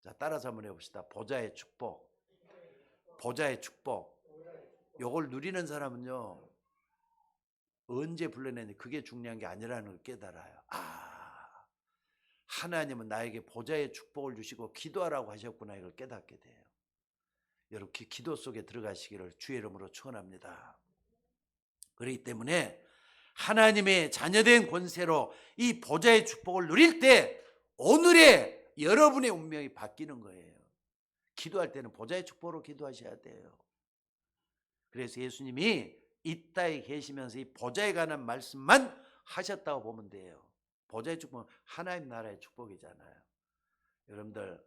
자, 따라서 한번 해봅시다. 보좌의 축복. 보좌의 축복. 요걸 누리는 사람은요, 언제 불러내는지 그게 중요한 게 아니라는 걸 깨달아요. 하나님은 나에게 보좌의 축복을 주시고 기도하라고 하셨구나, 이걸 깨닫게 돼요. 여러분 기도 속에 들어가시기를 주의 이름으로 축원합니다. 그렇기 때문에 하나님의 자녀된 권세로 이 보좌의 축복을 누릴 때 오늘의 여러분의 운명이 바뀌는 거예요. 기도할 때는 보좌의 축복으로 기도하셔야 돼요. 그래서 예수님이 이 땅에 계시면서 이 보좌에 관한 말씀만 하셨다고 보면 돼요. 보좌의 축복은 하나님 나라의 축복이잖아요. 여러분들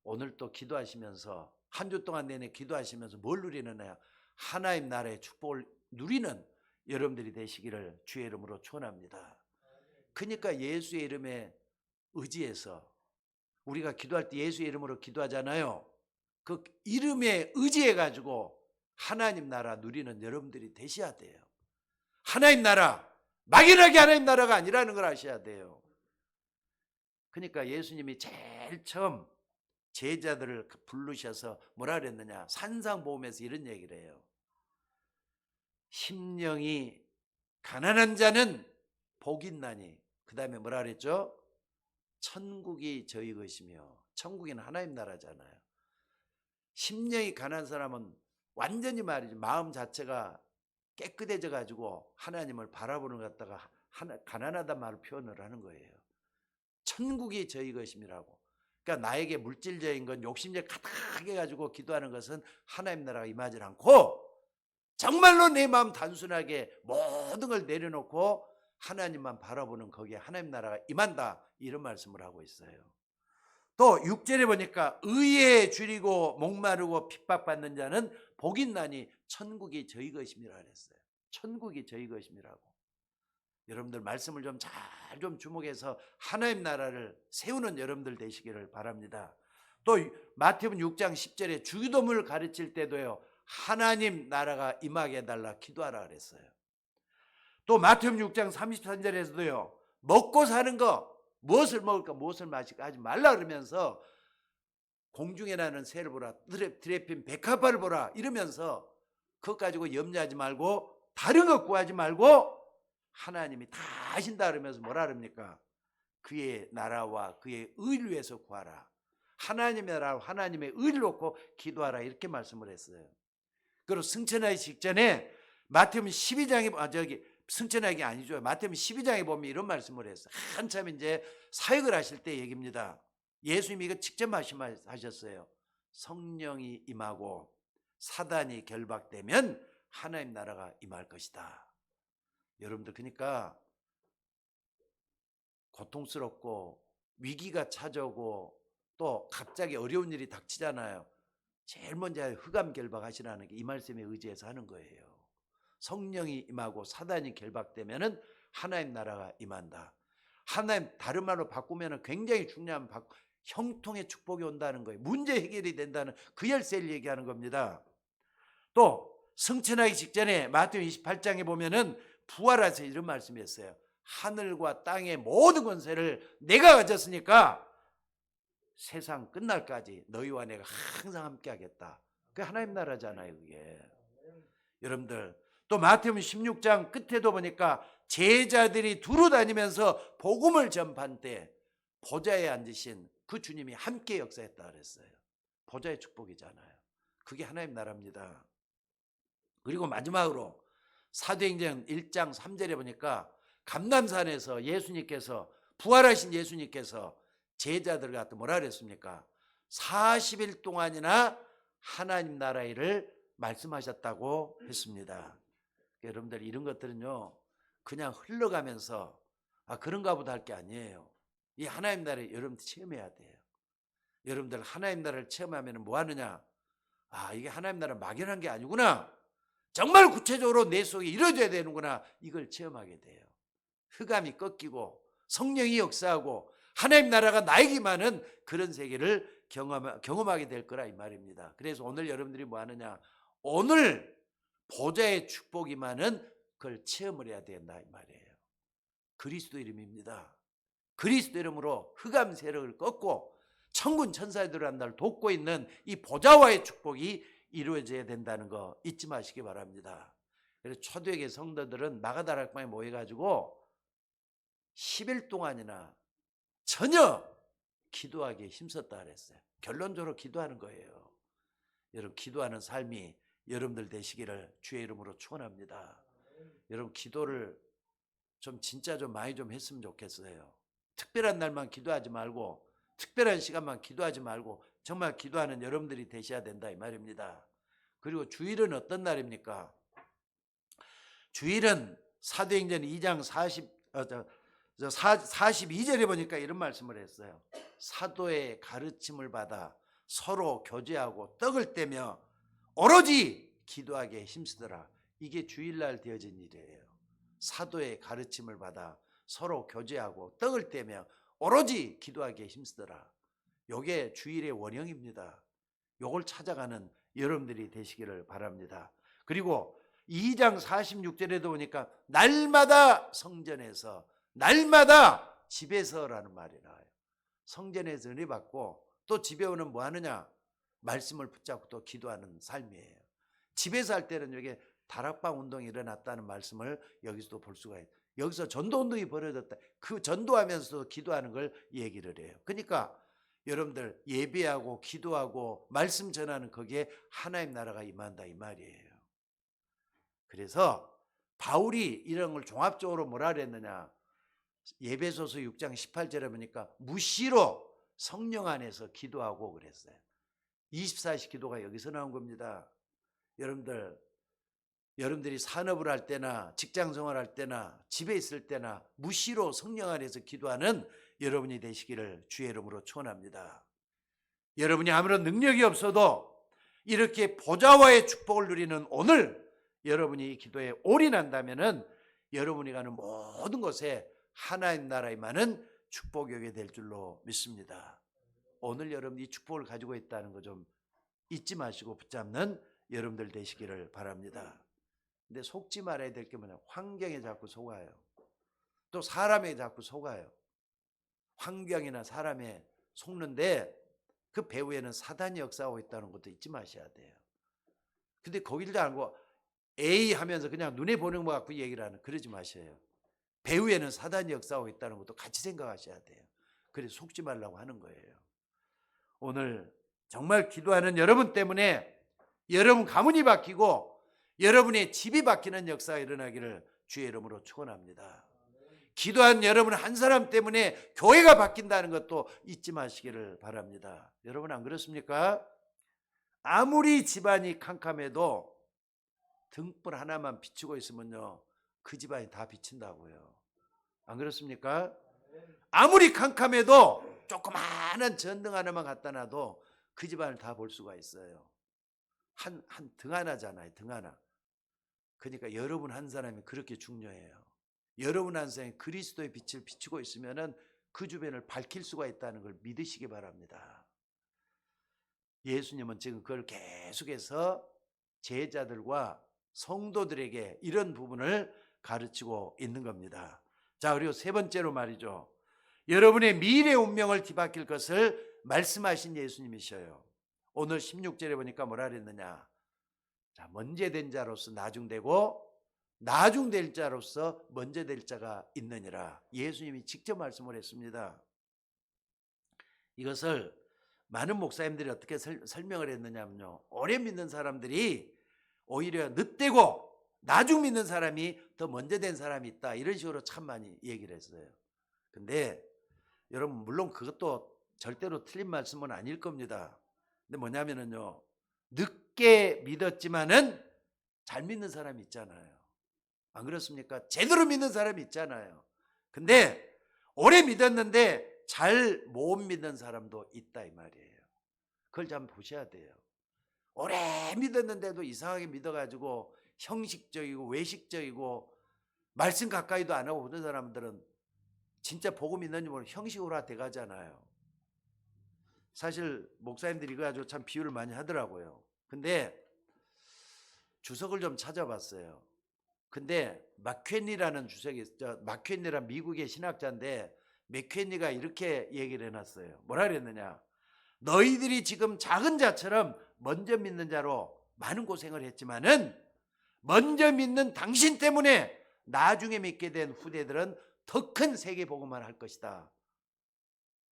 오늘 또 기도하시면서 한 주 동안 내내 기도하시면서 뭘 누리느냐? 하나님 나라의 축복을 누리는 여러분들이 되시기를 주의 이름으로 축원합니다. 그러니까 예수의 이름에 의지해서 우리가 기도할 때 예수의 이름으로 기도하잖아요. 그 이름에 의지해 가지고 하나님 나라 누리는 여러분들이 되셔야 돼요. 하나님 나라, 막연하게 하나님 나라가 아니라는 걸 아셔야 돼요. 그러니까 예수님이 제일 처음 제자들을 부르셔서 뭐라 그랬느냐, 산상보험에서 이런 얘기를 해요. 심령이 가난한 자는 복이 있나니, 그 다음에 뭐라 그랬죠? 천국이 저희 것이며, 천국은 하나님 나라잖아요. 심령이 가난한 사람은 완전히 말이지 마음 자체가 깨끗해져 가지고 하나님을 바라보는 것 갖다가 가난하단 말을 표현을 하는 거예요. 천국이 저희 것임이라고. 그러니까 나에게 물질적인 건 욕심적 가득해 가지고 기도하는 것은 하나님 나라가 임하지 않고, 정말로 내 마음 단순하게 모든 걸 내려놓고 하나님만 바라보는 거기에 하나님 나라가 임한다, 이런 말씀을 하고 있어요. 또 6절에 보니까 의에 줄이고 목마르고 핍박받는 자는 복이 있나니 천국이 저희 것임이라 그랬어요. 천국이 저희 것임이라고. 여러분들 말씀을 좀 잘 좀 주목해서 하나님 나라를 세우는 여러분들 되시기를 바랍니다. 또 마태복음 6장 10절에 주기도문을 가르칠 때도요, 하나님 나라가 임하게 해달라 기도하라 그랬어요. 또 마태복음 6장 33절에서도요, 먹고 사는 거, 무엇을 먹을까 무엇을 마실까 하지 말라 그러면서 공중에 나는 새를 보라, 들에 핀 백합화를 보라 이러면서 그것 가지고 염려하지 말고 다른 것 구하지 말고 하나님이 다 하신다 그러면서 뭐라 그럽니까? 그의 나라와 그의 의를 위해서 구하라. 하나님의 나라와 하나님의 의를 놓고 기도하라, 이렇게 말씀을 했어요. 그리고 승천하기 직전에 마태복음 12장에 승천하기 아니죠. 마태복음 12장에 보면 이런 말씀을 했어요. 한참 이제 사역을 하실 때 얘기입니다. 예수님이 이거 직접 말씀하셨어요. 성령이 임하고 사단이 결박되면 하나님 나라가 임할 것이다. 여러분들, 그러니까 고통스럽고 위기가 찾아오고 또 갑자기 어려운 일이 닥치잖아요. 제일 먼저 흑암 결박하시라는 게 이 말씀에 의지해서 하는 거예요. 성령이 임하고 사단이 결박되면은 하나님 나라가 임한다. 하나님, 다른 말로 바꾸면 굉장히 중요한 형통의 축복이 온다는 거예요. 문제 해결이 된다는 그 열쇠를 얘기하는 겁니다. 또 승천하기 직전에 마태복음 28장에 보면은 부활하셔서 이런 말씀이었어요. 하늘과 땅의 모든 권세를 내가 가졌으니까 세상 끝날까지 너희와 내가 항상 함께 하겠다. 그게 하나님 나라잖아요, 그게. 여러분들, 또 마태복음 16장 끝에도 보니까 제자들이 두루 다니면서 복음을 전파할 때 보좌에 앉으신 그 주님이 함께 역사했다 그랬어요. 보좌의 축복이잖아요. 그게 하나님 나라입니다. 그리고 마지막으로 사도행전 1장 3절에 보니까 감람산에서 예수님께서, 부활하신 예수님께서 제자들 갖다 뭐라 그랬습니까? 40일 동안이나 하나님 나라의 일을 말씀하셨다고 했습니다. 여러분들, 이런 것들은요 그냥 흘러가면서 그런가 보다 할 게 아니에요. 이 하나님 나라를 여러분들 체험해야 돼요. 여러분들 하나님 나라를 체험하면 뭐 하느냐? 이게 하나님 나라 막연한 게 아니구나, 정말 구체적으로 내 속에 이루어져야 되는구나, 이걸 체험하게 돼요. 흑암이 꺾이고 성령이 역사하고 하나님 나라가 나에게 임하는 그런 세계를 경험하게 될 거라, 이 말입니다. 그래서 오늘 여러분들이 뭐 하느냐? 오늘 보좌의 축복이 임하는 그걸 체험을 해야 된다, 이 말이에요. 그리스도 이름입니다. 그리스도 이름으로 흑암 세력을 꺾고 천군 천사들을 한 날 돕고 있는 이 보좌와의 축복이 이루어져야 된다는 거 잊지 마시기 바랍니다. 그래서 초대교회 성도들은 마가다락방에 모여가지고 10일 동안이나 전혀 기도하기에 힘썼다 그랬어요. 결론적으로 기도하는 거예요. 여러분, 기도하는 삶이 여러분들 되시기를 주의 이름으로 축원합니다. 여러분, 기도를 좀 진짜 좀 많이 좀 했으면 좋겠어요. 특별한 날만 기도하지 말고, 특별한 시간만 기도하지 말고 정말 기도하는 여러분들이 되셔야 된다, 이 말입니다. 그리고 주일은 어떤 날입니까? 주일은 사도행전 2장 42절에 보니까 이런 말씀을 했어요. 사도의 가르침을 받아 서로 교제하고 떡을 떼며 오로지 기도하기에 힘쓰더라. 이게 주일날 되어진 일이에요. 사도의 가르침을 받아 서로 교제하고 떡을 떼며 오로지 기도하기에 힘쓰더라. 이게 주일의 원형입니다. 이걸 찾아가는 여러분들이 되시기를 바랍니다. 그리고 2장 46절에도 보니까 날마다 성전에서, 날마다 집에서라는 말이 나와요. 성전에서 은혜 받고 또 집에 오는 뭐 하느냐? 말씀을 붙잡고 또 기도하는 삶이에요. 집에서 할 때는 여기 다락방 운동이 일어났다는 말씀을 여기서도 볼 수가 있어요. 여기서 전도 운동이 벌어졌다. 그 전도하면서도 기도하는 걸 얘기를 해요. 그러니까 여러분들 예배하고 기도하고 말씀 전하는 거기에 하나님 나라가 임한다 이 말이에요. 그래서 바울이 이런 걸 종합적으로 뭐라 그랬느냐? 예배소서 6장 18절에 보니까 무시로 성령 안에서 기도하고 그랬어요. 24시 기도가 여기서 나온 겁니다. 여러분들이 산업을 할 때나 직장 생활할 때나 집에 있을 때나 무시로 성령 안에서 기도하는 여러분이 되시기를 주의 이름으로 축원합니다. 여러분이 아무런 능력이 없어도 이렇게 보좌와의 축복을 누리는 오늘 여러분이 이 기도에 올인한다면은 여러분이 가는 모든 곳에 하나님 나라에 많은 축복이 오게 될 줄로 믿습니다. 오늘 여러분이 축복을 가지고 있다는 거 좀 잊지 마시고 붙잡는 여러분들 되시기를 바랍니다. 근데 속지 말아야 될 게 뭐냐? 환경에 자꾸 속아요. 또 사람에 자꾸 속아요. 환경이나 사람에 속는데 그 배후에는 사단이 역사하고 있다는 것도 잊지 마셔야 돼요. 근데 거기를 알고 A 하면서 그냥 눈에 보는 것 같고 얘기를 하는, 그러지 마셔요. 배후에는 사단이 역사하고 있다는 것도 같이 생각하셔야 돼요. 그래서 속지 말라고 하는 거예요. 오늘 정말 기도하는 여러분 때문에 여러분 가문이 바뀌고 여러분의 집이 바뀌는 역사가 일어나기를 주의 이름으로 축원합니다. 기도한 여러분 한 사람 때문에 교회가 바뀐다는 것도 잊지 마시기를 바랍니다. 여러분 안 그렇습니까? 아무리 집안이 캄캄해도 등불 하나만 비추고 있으면요, 그 집안이 다 비친다고요. 안 그렇습니까? 아무리 캄캄해도 조그마한 전등 하나만 갖다 놔도 그 집안을 다 볼 수가 있어요. 한 등 하나잖아요. 등 하나. 그러니까 여러분 한 사람이 그렇게 중요해요. 여러분 한 사람이 그리스도의 빛을 비추고 있으면은 그 주변을 밝힐 수가 있다는 걸 믿으시기 바랍니다. 예수님은 지금 그걸 계속해서 제자들과 성도들에게 이런 부분을 가르치고 있는 겁니다. 자, 그리고 세 번째로 말이죠. 여러분의 미래 운명을 뒤바뀔 것을 말씀하신 예수님이셔요. 오늘 16절에 보니까 뭐라 그랬느냐? 자, 먼저 된 자로서 나중되고 나중될 자로서 먼저 될 자가 있느니라. 예수님이 직접 말씀을 했습니다. 이것을 많은 목사님들이 어떻게 설명을 했느냐면요, 오래 믿는 사람들이 오히려 늦되고 나중 믿는 사람이 더 먼저 된 사람이 있다, 이런 식으로 참 많이 얘기를 했어요. 근데 여러분 물론 그것도 절대로 틀린 말씀은 아닐 겁니다. 근데 뭐냐면요, 늦게 믿었지만은 잘 믿는 사람이 있잖아요. 안 그렇습니까? 제대로 믿는 사람이 있잖아요. 근데 오래 믿었는데 잘 못 믿는 사람도 있다 이 말이에요. 그걸 좀 보셔야 돼요. 오래 믿었는데도 이상하게 믿어가지고 형식적이고 외식적이고 말씀 가까이도 안 하고 그런 사람들은 진짜 복음 있는지 모르고 형식으로 돼가잖아요. 사실 목사님들이 이거 가지고 참 비유를 많이 하더라고요. 근데 주석을 좀 찾아봤어요. 근데 마케니라는 주석이, 마케니란 미국의 신학자인데 마케니가 이렇게 얘기를 해놨어요. 뭐라 그랬느냐? 너희들이 지금 작은 자처럼 먼저 믿는 자로 많은 고생을 했지만은 먼저 믿는 당신 때문에 나중에 믿게 된 후대들은 더 큰 세계 복음을 할 것이다.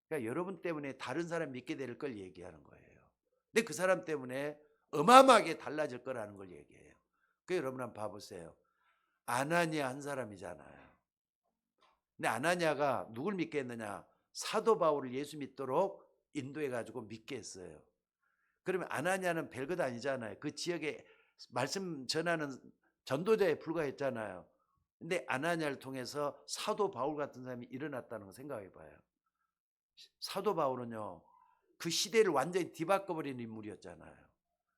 그러니까 여러분 때문에 다른 사람 믿게 될 걸 얘기하는 거예요. 근데 그 사람 때문에 어마어마하게 달라질 거라는 걸 얘기해요. 그 여러분 한번 봐보세요. 아나니아 한 사람이잖아요. 근데 아나니아가 누굴 믿게 했느냐? 사도 바울을 예수 믿도록 인도해 가지고 믿게 했어요. 그러면 아나니아는 별것 아니잖아요. 그 지역에 말씀 전하는 전도자에 불과했잖아요. 근데 아나니아를 통해서 사도 바울 같은 사람이 일어났다는 거 생각해 봐요. 사도 바울은요, 그 시대를 완전히 뒤바꿔버린 인물이었잖아요.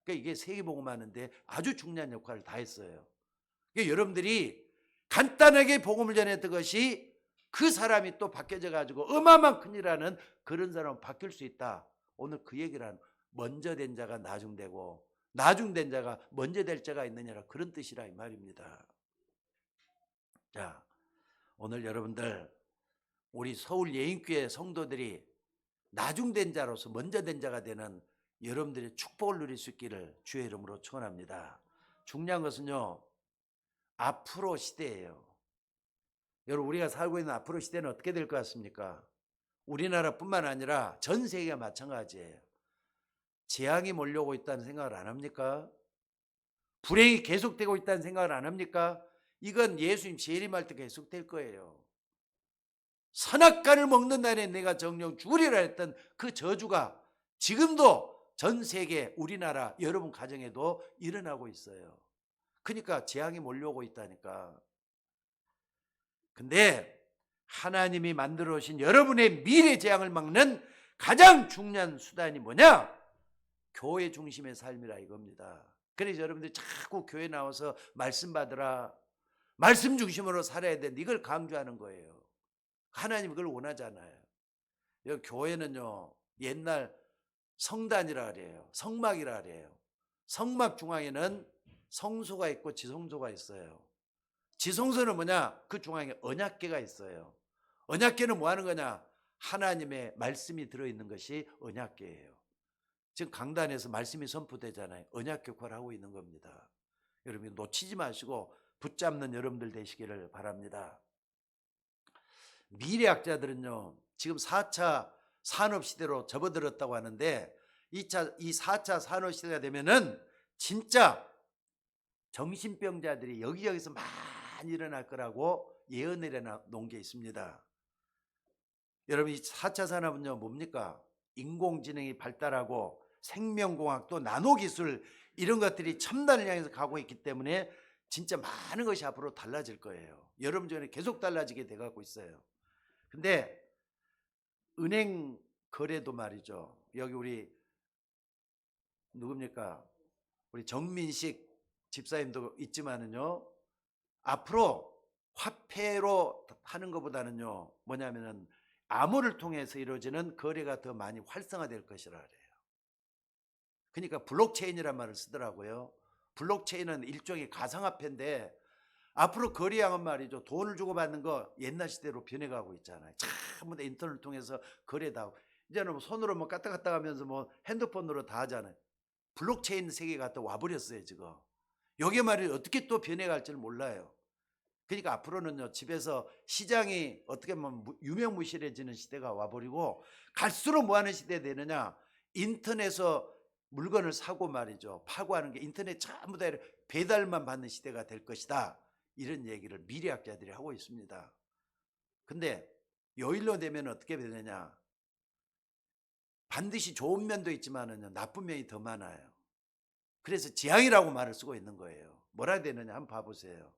그러니까 이게 세계복음하는데 아주 중요한 역할을 다 했어요. 그러니까 여러분들이 간단하게 복음을 전했던 것이 그 사람이 또 바뀌어져 가지고 어마어마한 큰일하는 그런 사람은 바뀔 수 있다. 오늘 그 얘기를 하는, 먼저 된 자가 나중되고 나중된 자가 먼저 될 자가 있느냐라, 그런 뜻이라 이 말입니다. 자, 오늘 여러분들 우리 서울 예인교회 성도들이 나중된 자로서 먼저 된 자가 되는 여러분들의 축복을 누릴 수 있기를 주의 이름으로 축원합니다. 중요한 것은요, 앞으로 시대예요. 여러분, 우리가 살고 있는 앞으로 시대는 어떻게 될 것 같습니까? 우리나라뿐만 아니라 전 세계가 마찬가지예요. 재앙이 몰려오고 있다는 생각을 안 합니까? 불행이 계속되고 있다는 생각을 안 합니까? 이건 예수님 재림할 때 계속될 거예요. 선악과를 먹는 날에 내가 정령 죽으리라 했던 그 저주가 지금도 전 세계, 우리나라 여러분 가정에도 일어나고 있어요. 그러니까 재앙이 몰려오고 있다니까. 근데 하나님이 만들어 오신 여러분의 미래 재앙을 막는 가장 중요한 수단이 뭐냐? 교회 중심의 삶이라 이겁니다. 그래서 여러분들이 자꾸 교회 나와서 말씀 받으라, 말씀 중심으로 살아야 된다, 이걸 강조하는 거예요. 하나님이 그걸 원하잖아요. 여기 교회는요, 옛날 성단이라 그래요. 성막이라 그래요. 성막 중앙에는 성소가 있고 지성소가 있어요. 지성소는 뭐냐? 그 중앙에 언약궤가 있어요. 언약궤는 뭐 하는 거냐? 하나님의 말씀이 들어있는 것이 언약궤예요. 지금 강단에서 말씀이 선포되잖아요. 언약 격화를 하고 있는 겁니다. 여러분 놓치지 마시고 붙잡는 여러분들 되시기를 바랍니다. 미래학자들은요, 지금 4차 산업시대로 접어들었다고 하는데 이 4차 산업시대가 되면은 진짜 정신병자들이 여기저기서 많이 일어날 거라고 예언을 해놓은 게 있습니다. 여러분, 이 4차 산업은요 뭡니까? 인공지능이 발달하고 생명공학 또 나노기술, 이런 것들이 첨단을 향해서 가고 있기 때문에 진짜 많은 것이 앞으로 달라질 거예요. 여러분 중에 계속 달라지게 돼가고 있어요. 근데 은행 거래도 말이죠. 여기 우리 누굽니까? 우리 정민식 집사님도 있지만은요, 앞으로 화폐로 하는 것보다는요 뭐냐면은 암호를 통해서 이루어지는 거래가 더 많이 활성화될 것이라 그래요. 그러니까 블록체인이란 말을 쓰더라고요. 블록체인은 일종의 가상화폐인데 앞으로 거래량은 말이죠, 돈을 주고받는 거 옛날 시대로 변해가고 있잖아요. 전부 다 인터넷을 통해서 거래다 하고, 이제는 뭐 손으로 뭐 갔다 갔다 하면서 뭐 핸드폰으로 다 하잖아요. 블록체인 세계가 또 와버렸어요 지금. 여기 말이죠, 어떻게 또 변해갈지를 몰라요. 그러니까 앞으로는요, 집에서 시장이 어떻게 보면 유명무실해지는 시대가 와버리고, 갈수록 뭐 하는 시대 되느냐? 인터넷에서 물건을 사고 말이죠, 파고 하는 게 인터넷 전부 다 배달만 받는 시대가 될 것이다, 이런 얘기를 미래학자들이 하고 있습니다. 근데 요일로 되면 어떻게 되느냐? 반드시 좋은 면도 있지만은 나쁜 면이 더 많아요. 그래서 재앙이라고 말을 쓰고 있는 거예요. 뭐라 되느냐 한번 봐보세요.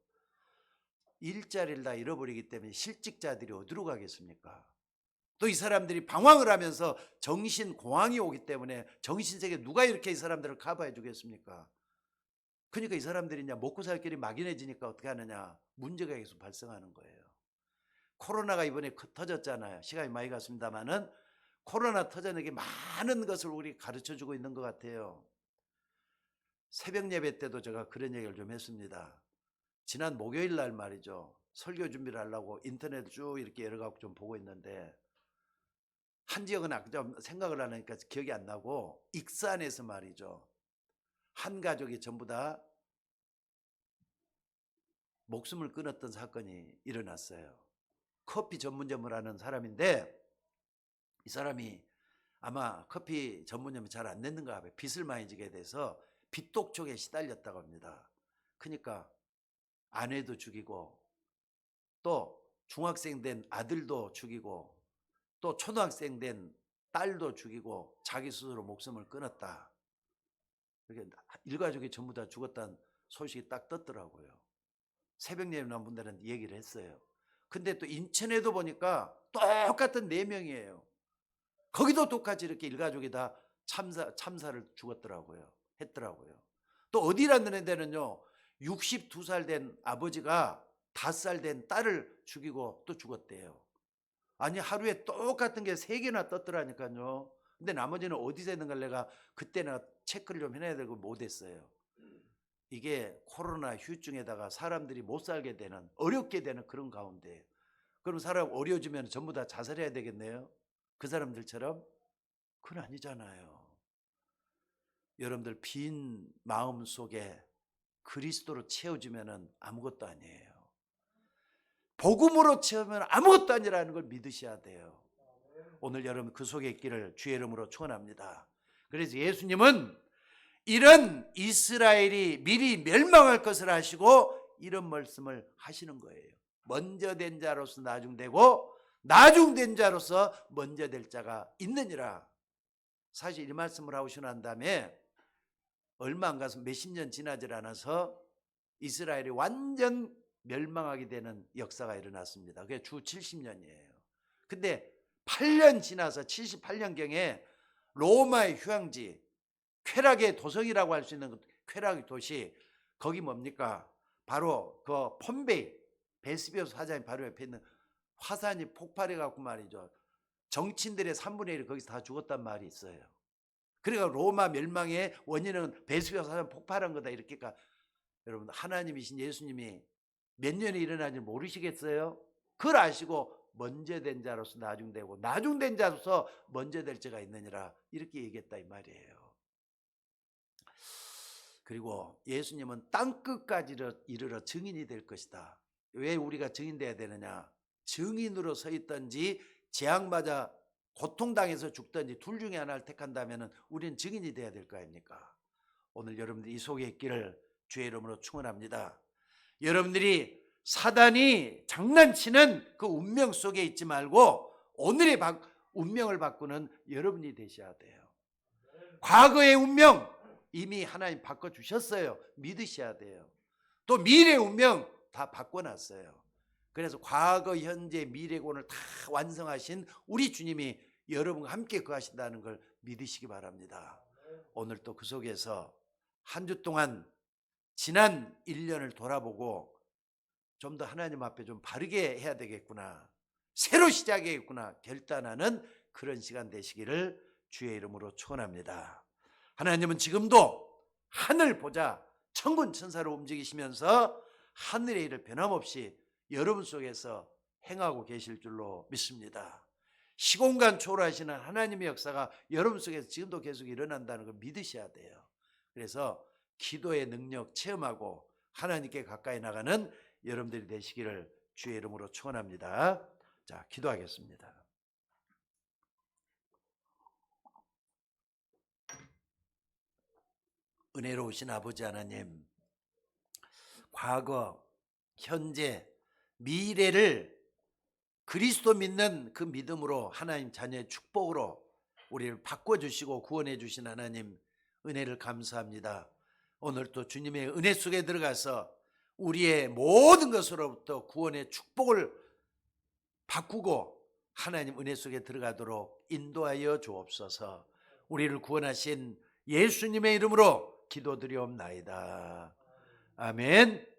일자리를 다 잃어버리기 때문에 실직자들이 어디로 가겠습니까? 또 이 사람들이 방황을 하면서 정신공황이 오기 때문에 정신세계 누가 이렇게 이 사람들을 커버해 주겠습니까? 그러니까 이 사람들이 이제 먹고 살 길이 막연해지니까 어떻게 하느냐? 문제가 계속 발생하는 거예요. 코로나가 이번에 터졌잖아요. 시간이 많이 갔습니다만은 코로나 터져내기 많은 것을 우리 가르쳐 주고 있는 것 같아요. 새벽 예배 때도 제가 그런 얘기를 좀 했습니다. 지난 목요일 날 말이죠, 설교 준비를 하려고 인터넷 쭉 이렇게 열어갖고 좀 보고 있는데, 한 지역은 좀 생각을 하니까 기억이 안 나고, 익산에서 말이죠, 한 가족이 전부 다 목숨을 끊었던 사건이 일어났어요. 커피 전문점을 하는 사람인데 이 사람이 아마 커피 전문점이 잘 안 됐는가 봐요. 빚을 많이 지게 돼서 빚독촉에 시달렸다고 합니다. 그러니까 아내도 죽이고, 또 중학생 된 아들도 죽이고, 또 초등학생 된 딸도 죽이고, 자기 스스로 목숨을 끊었다. 이렇게 일가족이 전부 다 죽었다는 소식이 딱 떴더라고요. 새벽 예배 나온 분들은 얘기를 했어요. 근데 또 인천에도 보니까 똑같은 4명이에요. 거기도 똑같이 이렇게 일가족이 다 참사를 죽었더라고요. 했더라고요. 또 어디라는 데는요, 62살 된 아버지가 5살 된 딸을 죽이고 또 죽었대요. 아니, 하루에 똑같은 게 3개나 떴더라니까요. 근데 나머지는 어디서 했는 걸 내가 그때는 체크를 좀 해놔야 되고 못했어요. 이게 코로나 후유증에다가 사람들이 못 살게 되는, 어렵게 되는 그런 가운데, 그럼 사람 어려워지면 전부 다 자살해야 되겠네요? 그 사람들처럼? 그건 아니잖아요. 여러분들 빈 마음 속에 그리스도로 채워지면 아무것도 아니에요. 복음으로 채우면 아무것도 아니라는 걸 믿으셔야 돼요. 오늘 여러분 그 속에 있기를 주의 이름으로 축원합니다. 그래서 예수님은 이런 이스라엘이 미리 멸망할 것을 아시고 이런 말씀을 하시는 거예요. 먼저 된 자로서 나중되고 나중된 자로서 먼저 될 자가 있느니라. 사실 이 말씀을 하고 난 다음에 얼마 안 가서 몇십 년 지나질 않아서 이스라엘이 완전 멸망하게 되는 역사가 일어났습니다. 그게 주 70년이에요. 근데 8년 지나서 78년경에 로마의 휴양지, 쾌락의 도성이라고 할 수 있는 쾌락의 도시, 거기 뭡니까? 바로 그 폼베이, 베스비오스 화산이 바로 옆에 있는 화산이 폭발해 갖고 말이죠. 정치인들의 3분의 1이 거기서 다 죽었단 말이 있어요. 그러니까 로마 멸망의 원인은 베스비오스 화산 폭발한 거다. 이렇게까 여러분, 하나님이신 예수님이 몇 년에 일어나는지 모르시겠어요? 그걸 아시고 먼저 된 자로서 나중되고 나중된 자로서 먼저 될 자가 있느니라, 이렇게 얘기했다 이 말이에요. 그리고 예수님은 땅끝까지 이르러 증인이 될 것이다. 왜 우리가 증인돼야 되느냐? 증인으로 서 있든지 재앙맞아 고통당해서 죽든지 둘 중에 하나를 택한다면 우리는 증인이 돼야 될 거 아닙니까? 오늘 여러분들이 이 속에 있기를 주의 이름으로 축원합니다. 여러분들이 사단이 장난치는 그 운명 속에 있지 말고 오늘의 운명을 바꾸는 여러분이 되셔야 돼요. 과거의 운명 이미 하나님 바꿔주셨어요. 믿으셔야 돼요. 또 미래의 운명 다 바꿔놨어요. 그래서 과거, 현재, 미래권을 다 완성하신 우리 주님이 여러분과 함께 거하신다는 걸 믿으시기 바랍니다. 오늘 또 그 속에서 한 주 동안 지난 1년을 돌아보고 좀 더 하나님 앞에 좀 바르게 해야 되겠구나, 새로 시작해야겠구나 결단하는 그런 시간 되시기를 주의 이름으로 축원합니다. 하나님은 지금도 하늘 보자 천군 천사로 움직이시면서 하늘의 일을 변함없이 여러분 속에서 행하고 계실 줄로 믿습니다. 시공간 초월하시는 하나님의 역사가 여러분 속에서 지금도 계속 일어난다는 걸 믿으셔야 돼요. 그래서 기도의 능력 체험하고 하나님께 가까이 나가는 여러분들이 되시기를 주의 이름으로 축원합니다. 자, 기도하겠습니다. 은혜로우신 아버지 하나님, 과거, 현재, 미래를 그리스도 믿는 그 믿음으로 하나님 자녀의 축복으로 우리를 바꿔주시고 구원해 주신 하나님 은혜를 감사합니다. 오늘 또 주님의 은혜 속에 들어가서 우리의 모든 것으로부터 구원의 축복을 바꾸고 하나님 은혜 속에 들어가도록 인도하여 주옵소서. 우리를 구원하신 예수님의 이름으로 기도드리옵나이다. 아멘.